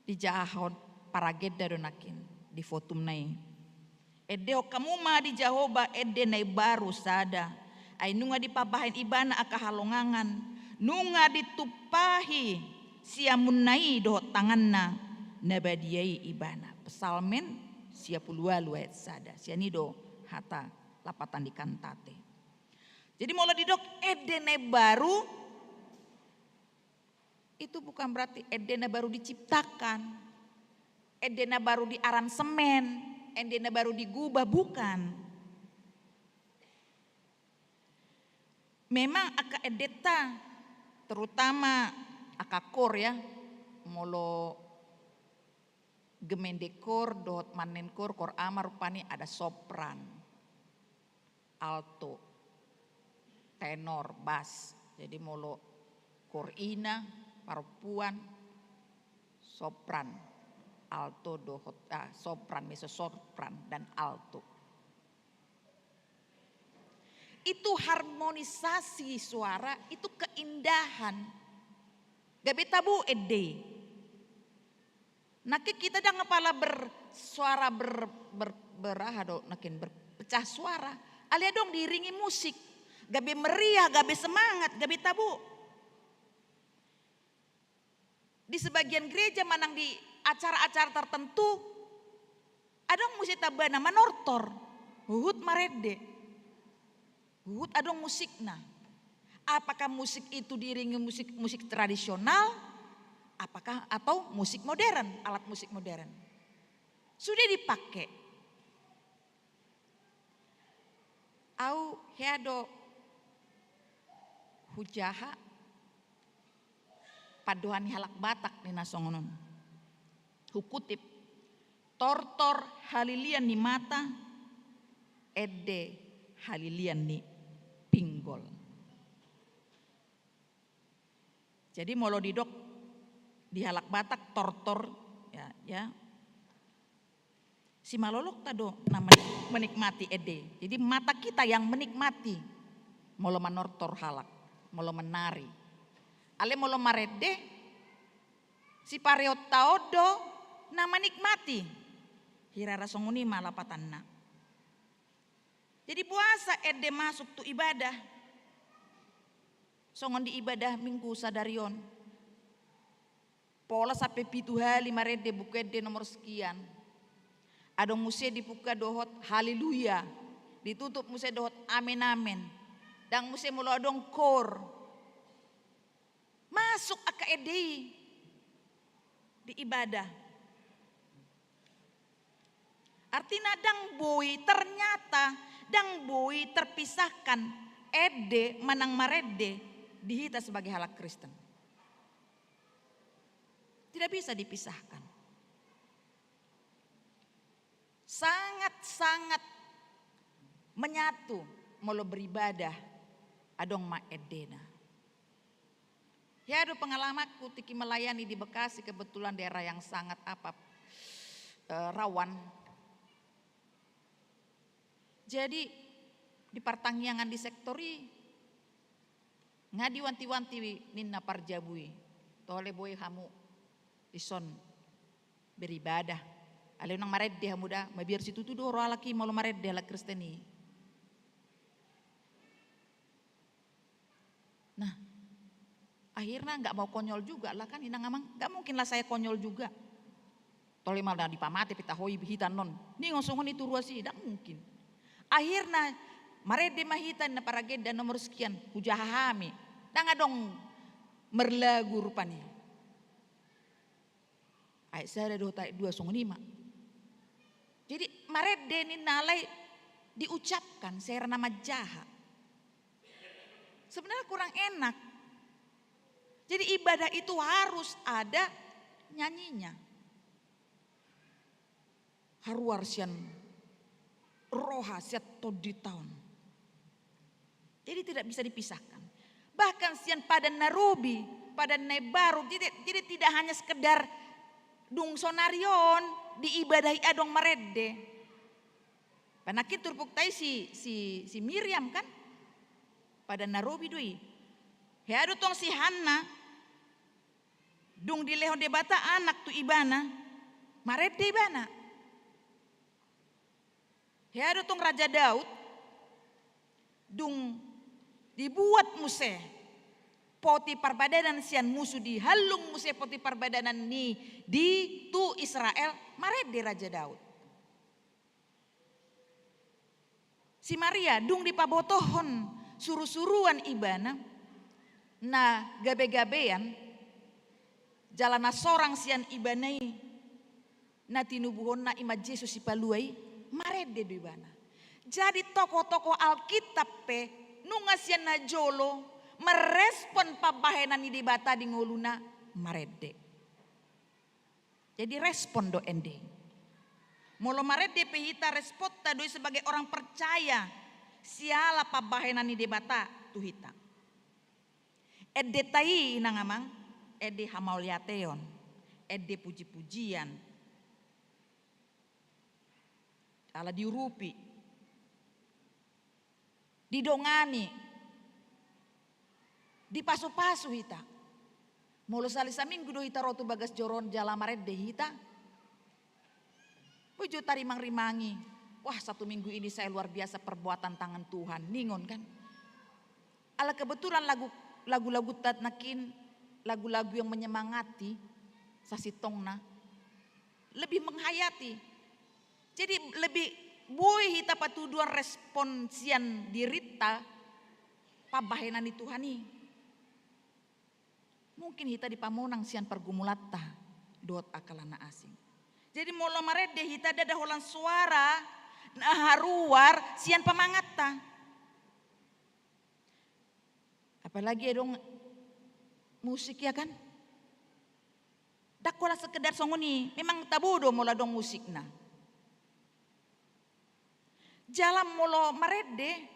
di jahon parageda donakin di fotum nai. Edeo kamu ma di Jahoba ede nai baru sada. Ai nunga dipabahin ibana aka halongangan. Nunga ditupahi siamun nai doh tanganna nabadiai ibana. Pesalmen siapulua luet sada. Sianido hata lapatan di kantate. Jadi mulai didok ede nai baru. Itu bukan berarti Edena baru diciptakan, Edena baru diaransemen, Edena baru digubah, bukan. Memang aka edeta, terutama aka kor ya, molo gemendekor, dot manenkor, kor amar rupani ada sopran, alto, tenor, bass. Jadi molo kor ina, perempuan, sopran, alto, sopran, mezzo-sopran, dan alto. Itu harmonisasi suara, itu keindahan. Gabe tabu ede. Naki kita dah ngepala bersuara berpecah suara. Alia dong diiringi musik. Gabe meriah, gabe semangat, gabe tabu. Di sebagian gereja manang di acara-acara tertentu adong musik tabana manortor huhut marede huhut adong musikna. Apakah musik itu diiringi musik tradisional apakah atau musik modern, alat musik modern sudah dipakai. Au heado hujaha paduhan halak Batak ni nasongonon. Hukutip tortor halilian ni mata ede halilian ni pinggol. Jadi molo didok di halak Batak tortor ya. Si malolok tado namanya menikmati ede. Jadi mata kita yang menikmati molo manortor halak, molo menari. Ale molo marede Si pareo taodo na menikmati. Hirara songuni malapatanna. Jadi puasa ede masuk tu ibadah. Songon di ibadah minggu sadarion. Pola sampai 7 hari marede bukede nomor sekian. Adong musia dibuka dohot haleluya. Ditutup musia dohot amen amen. Dan musia mulu adong kor. Masuk aka edei di ibadah. Artinya dang boy ternyata dang boy terpisahkan ede manang marede dihita sebagai halak Kristen. Tidak bisa dipisahkan. Sangat-sangat menyatu molo beribadah adong ma edena. Ya ada pengalamanku tiki melayani di Bekasi, kebetulan daerah yang sangat rawan. Jadi di pertangyangan di sektori ngadi wanti-wanti ninna parjabui tole boy hamu ison beribadah ale nang maredde hamuda mabiar situ tu doro alaki malu maredde ala Kristeni. Nah akhirnya nggak mau konyol juga lah kan inang amang nggak mungkin lah saya konyol juga tole malah dipamati pita hoi hitan non ni ngosongon itu ruasi tidak mungkin. Akhirnya marede mahitan na parageda nomor sekian hujahahami danga dong merlagu rupanya. Ay saya ada 2:5. Jadi marede ni nalai diucapkan saya nama jaha. Sebenarnya kurang enak. Jadi ibadah itu harus ada nyanyinya. Haruarsian roha siat todi tahun. Jadi tidak bisa dipisahkan. Bahkan sian pada narubi, pada nebaru, jadi tidak hanya sekedar dung sonarion diibadahi adong marede. Panakit turpuktai si Miriam kan? Pada narubi dui. Headu tong si Hanna dung dilehon debata anak tu ibana marede ibana. Headu tong Raja Daud dung dibuat muse poti parbadanan sian musuh di halung muse poti parbadanan ni di tu Israel marede Raja Daud. Si Maria dung dipabotohon suruh-suruan ibana na gabe-gabean jalana sorang sian ibanai na tinubuhon na ima Yesus si paluai marede ibana. Jadi tokoh-tokoh Alkitab pe nunga sian na jolo merespon pabahenan di bata di ngoluna marede. Jadi respon do ending. Molo marede pe hita respon ta doi sebagai orang percaya siala pabahenan di bata tu hita. Ede tai nangamang ede hamauliateon ede puji-pujian ala diurupi didongani dipasu-pasu hita molo salisa minggu do hita rotu bagas joron jala marede hita pujo tarimang-rimangi wah 1 minggu ini saya luar biasa perbuatan tangan Tuhan ningon kan ala kebetulan lagu-lagu tatnakin lagu-lagu yang menyemangati sasitongna lebih menghayati jadi lebih boy hita patuduan responsian dirita pabahenan itu Tuhani mungkin hita dipamonang sian pergumulata dot akalana asing jadi molo marede hita dada holan suara na haruar sian pamangata apalagi dong musik ya kan dakwala sekedar songoni memang tabodo mola dong musik na jalan molo marede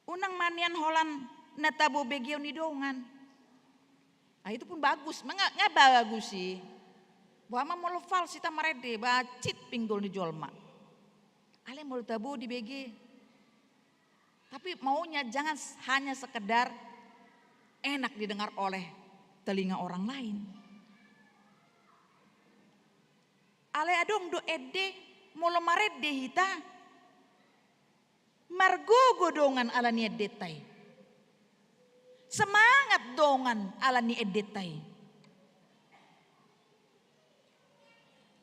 unang manian holan na tabo begio ni dongan itu pun bagus nggak bagus sih buama molo fals sita marede bacit pinggul ni jolma ale molo tabo di BG tapi maunya jangan hanya sekedar enak didengar oleh telinga orang lain. Ale adong do ede molo maredde hita. Margogo dongan ala ni edetai. Semangat dongan ala ni edetai.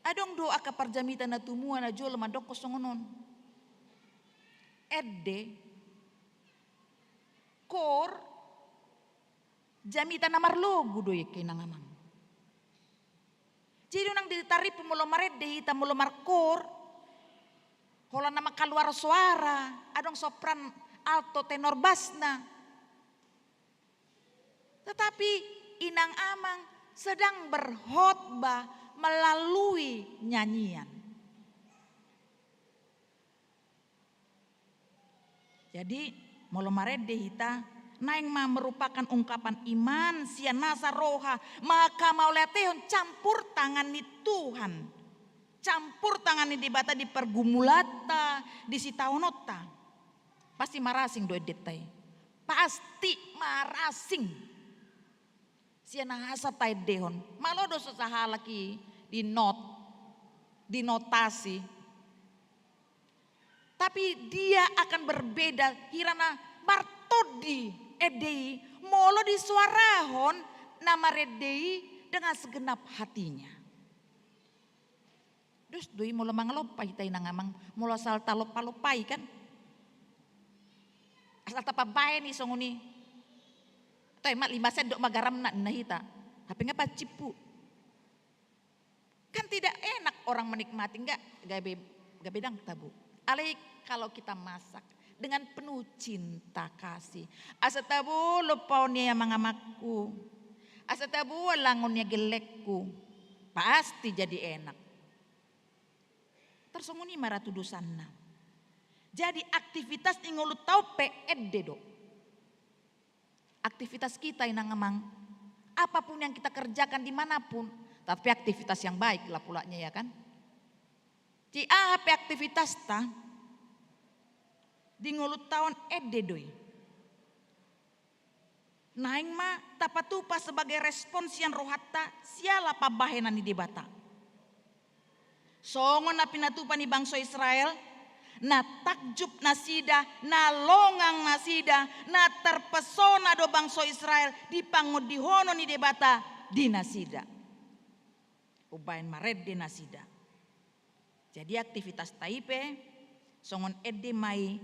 Adong doa ka parjamita na tumuan na jol madok kosongonon. Edde kor jamita na marlogo doy kay nangamang. Jadi nang ditarip mulo maredde hita mulo markor. Hola nama keluar suara, adong sopran, alto, tenor, basna. Tetapi inang amang sedang berkhotbah melalui nyanyian. Jadi molo maredde hita naing ma merupakan ungkapan iman sia nasa roha maka mauletehon campur tangan ni Tuhan. Campur tangan ni dibata di pergumulata di sitaonota. Pasti marasing doe detai. Pasti marasing. Sia nangasa tay dehon. Malodo sasaha laki di notasi. Tapi dia akan berbeda hirana martodi edei molo di suarahon nama redei dengan segenap hatinya. Dus doi molo mangalopai tay nangamang molo asal talopalopai kan. Asal tapabae ni songoni. Toy mak 5 sen dok magaram nak nahita. Tapi ngapa cipu? Kan tidak enak orang menikmati enggak gabe dang tabu. Alai kalau kita masak dengan penuh cinta kasih. Asa tabu lupaunya mangamaku. Asa tabu langunnya gelekku. Pasti jadi enak. Tersongoni maratudusanna. Jadi aktivitas ingolut tau PED do. Aktivitas kita yang ngamang apapun yang kita kerjakan dimanapun, tapi aktivitas yang baik lah pulanya ya kan. Ci apa aktivitas ta di ngulut tahun ededoi. Naing ma tapatupa sebagai respons yang rohata siala pabahenan di debata. Songon na pinatupa ni bangsa Israel. Na takjub nasida, na longang nasida, na terpesona do bangsa Israel di pangudihono ni debata di nasida. Ubain maredde nasida. Jadi aktivitas taipe songon edde mai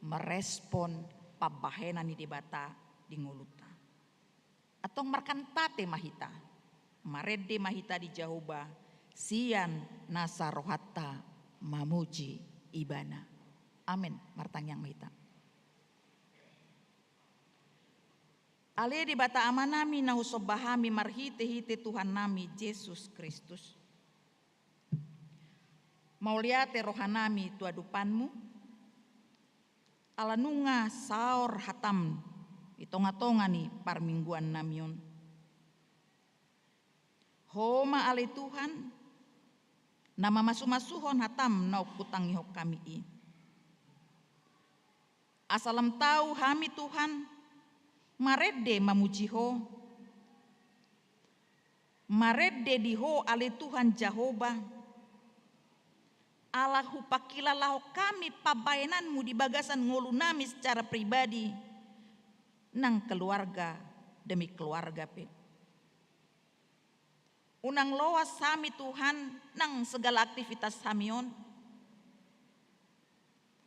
merespon pabahena ni debata di nguluta. Atau markantate mahita. Maredde mahita di jahuba sian nasa rohata mamuji ibana. Amin. Martang yang mahita. Ale di bata amanami na husobahami marhite-hite Tuhan nami Yesus Kristus. Mauliate rohanami tuadupanmu. Alanunga saor hatam itonga-tonga ni parmingguan namion. Homa ale Tuhan. Nama masu-masuhon hatam na ukutangi hok kami i. Asalam tahu hami Tuhan maredde mamujiho. Maredde diho ale Tuhan Jehovah. Allah hupakilalah kami pabayananmu di bagasan ngolu nami secara pribadi. Nang keluarga demi keluarga pe. Unang loas sami Tuhan nang segala aktivitas hamion.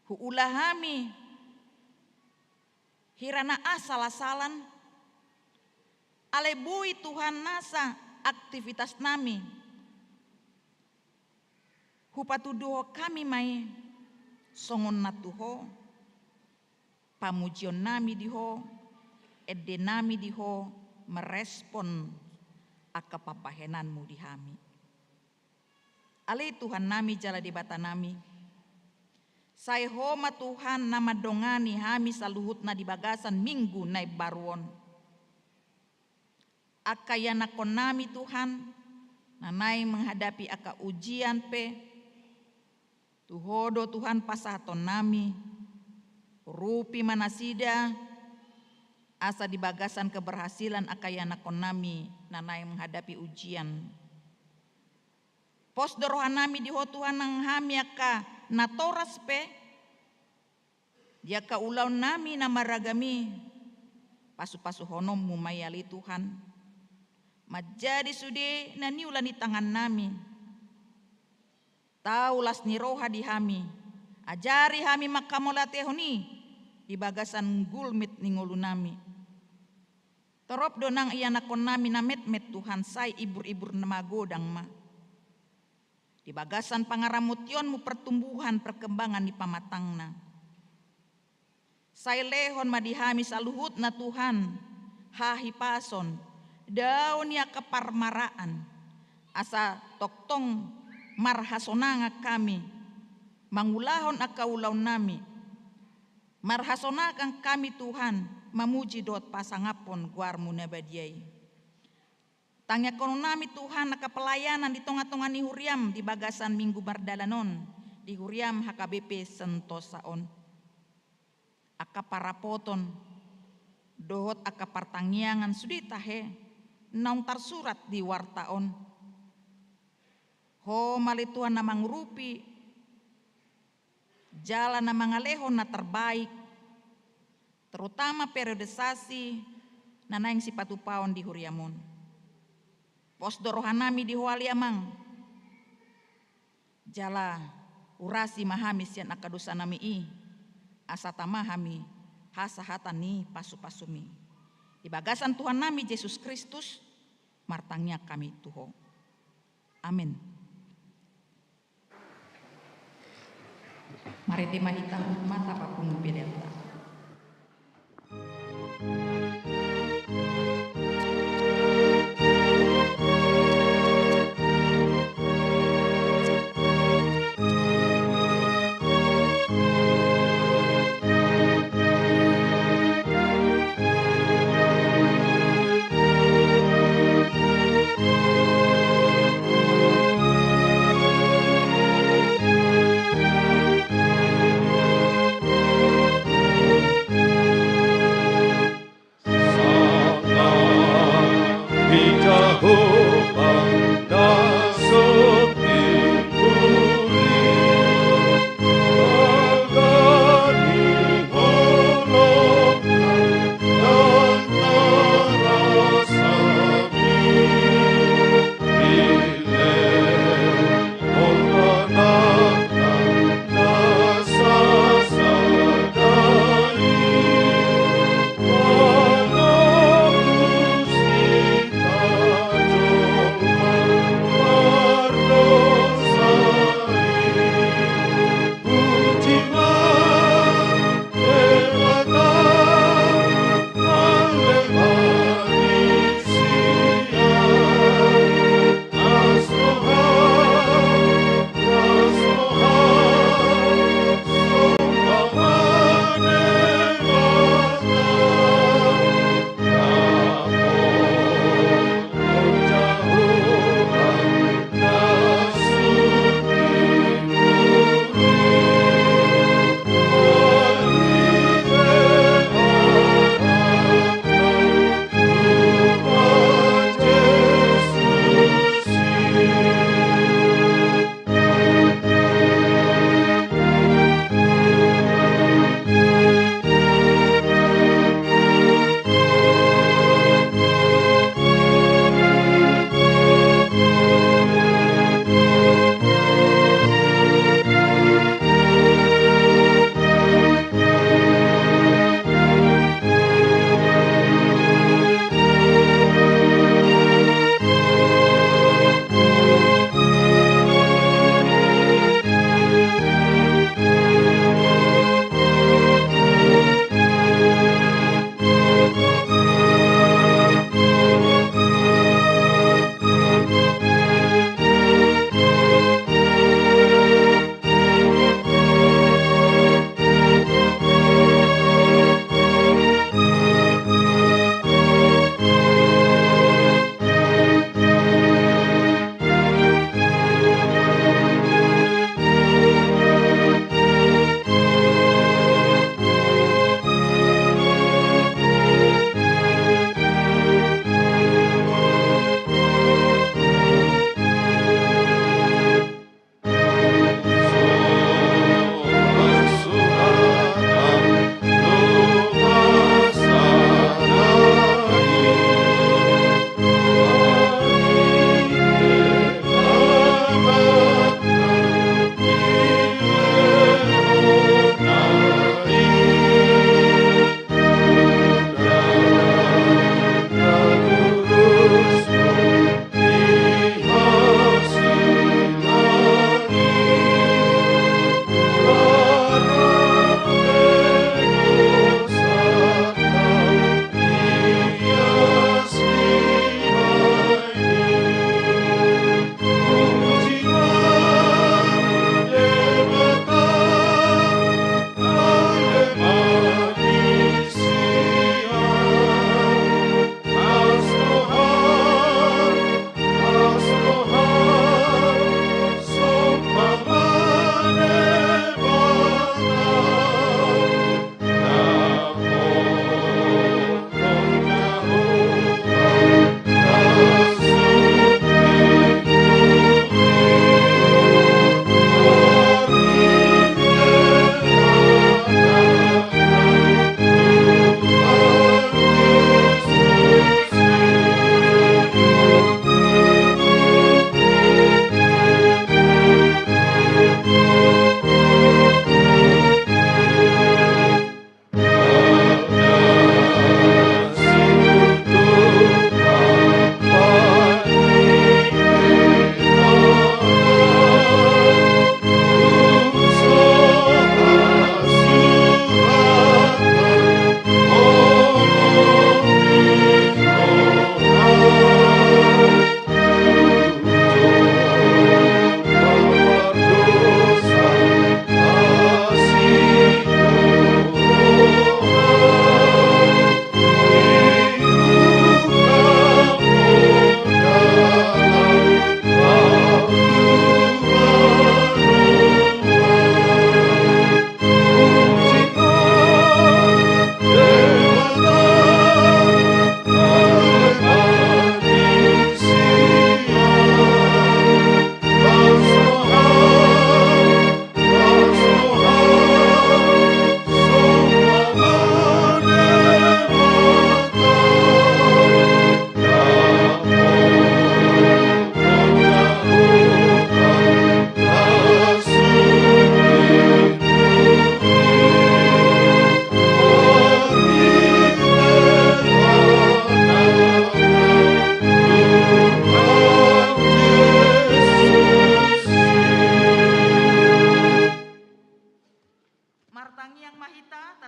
Huulah hami hirana asal-asalan. Alebui Tuhan nasa aktivitas nami. Hupatuduho kami mai songon natuho. Pamujion nami diho. Edde nami diho merespon akapapahenanmu di hami. Ale Tuhan nami jala di bata nami. Saya homa Tuhan nama dongani hami saluhutna di bagasan minggu naik baruon. Akayana kon nami Tuhan nanai menghadapi aka ujian pe. Tuhodo Tuhan pasaton nami. Rupi manasida. asa di bagasan keberhasilan akayana konami nanay menghadapi ujian. Pos dorohanami di hotuhan nang hami aka natoras pe, jaka ulau nami namaragami, pasu-pasu honom mumayali Tuhan. Majadi sude naniulan di tangan nami, taulas ni roha di hami, ajari hami makamolatehoni di bagasan gulmit ningolu nami. Torop donang iya nakon nami namet-met Tuhan say ibur-ibur namagodang ma. Di bagasan pangaramutyon mu pertumbuhan perkembangan di pamatangna. Say lehon madihami saluhut na Tuhan, hahi pason, daun ya keparmaraan, asa toktong marhasonanga kami, mangulahon akaulau nami, marhasonakan kami Tuhan, mamuji dot pasangapon guarmu nabadiai. Tangya kono nami Tuhan naka pelayanan di tonga-tonga ni huriam di bagasan minggu bardalanon di huriam HKBP sentosaon. Aka parapoton dohot aka partangyangan sudi tahe naung tarsurat di wartaon. Ho mali Tuhan na mangrupi jalan na mangalehon na terbaik, terutama periodisasi nanaing sipatupaon di huriamon. Pos dorohanami di huali amang jala urasi mahami sian akadusa nami i asata mahami hasahatan ni pasu-pasumi di bagasan Tuhan nami Yesus Kristus martangnya kami Tuho. Amin. Mari tema hitam mata papung bedelta.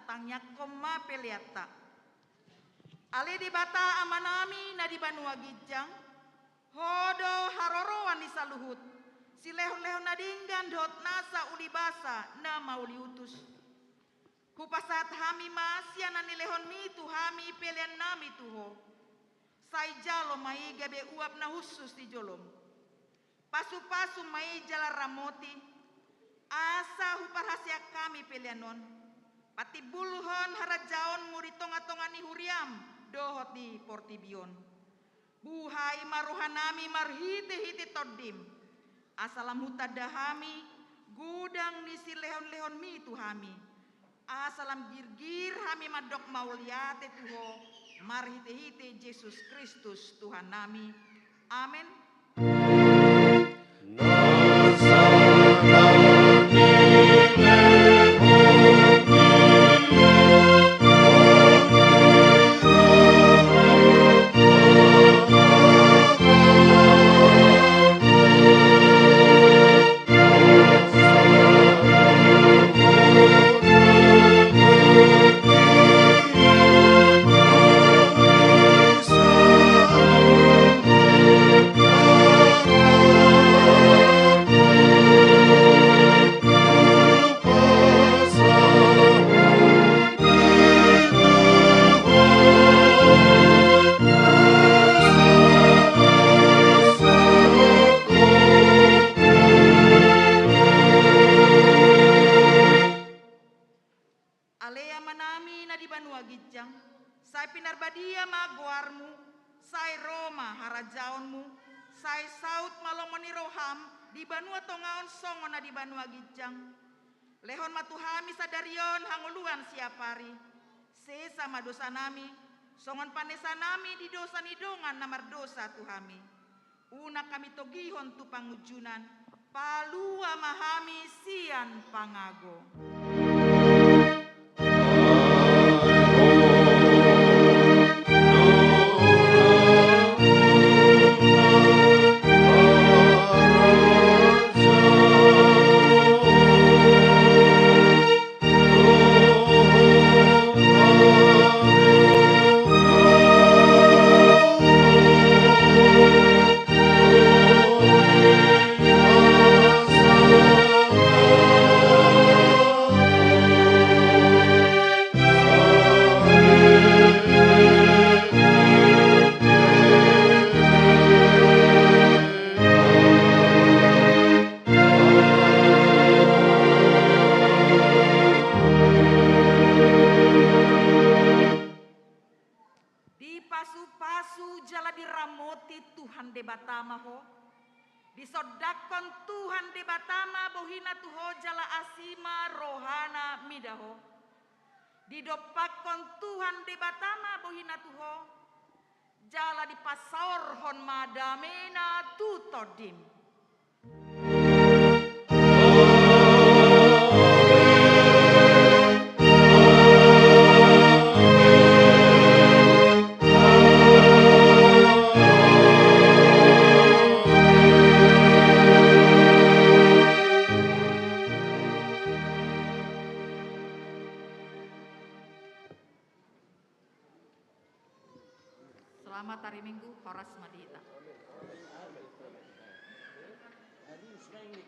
natangnya koma peliata. Ale di bata amanami na di Banua Gijang, hodo haroroan di saluhut, si leho-leho nadinggan dot nasa uli basa na mauli utus. Hupasat hami masya nani lehon mitu hami pelian nami tuho. Sai jalo mai gabe uap na khusus di jolom. Pasu-pasu mai jala ramoti. Asa huparhasia kami pelianon. Pati buluhon harajaon muri tonga-tongani huriam. Dohot di portibion. Buhai maruhanami marhiti-hiti todim. Asalam hutadahami. Gudang nisi lehon-lehon mitu hami. Asalam girgir hami madok mauliate tuho marhite-hite Yesus Kristus Tuhan nami. Amin. Alea manami na di Banua Gijang, sai pinarbadia maguarmu, sai Roma harajaonmu, sai saut malomoni roham di Banua Tongaon songo na di Banua Gijang. Lehon matuhami sadarion hanguluan siapari, sesama dosa nami, songon panesa nami di dosa nidongan namar dosa tuhami. Una kami togihon tu pangujunan, palua mahami sian pangago. Pasu-pasu jala diramoti Tuhan debatama ho. Disodakon Tuhan debatama bohina tuho jala asima rohana midaho. Didopakon Tuhan debatama bohina tuho jala dipasaor hon madamena tutodim. Selamat hari Minggu, Horas Madita. Adi, sekarang ini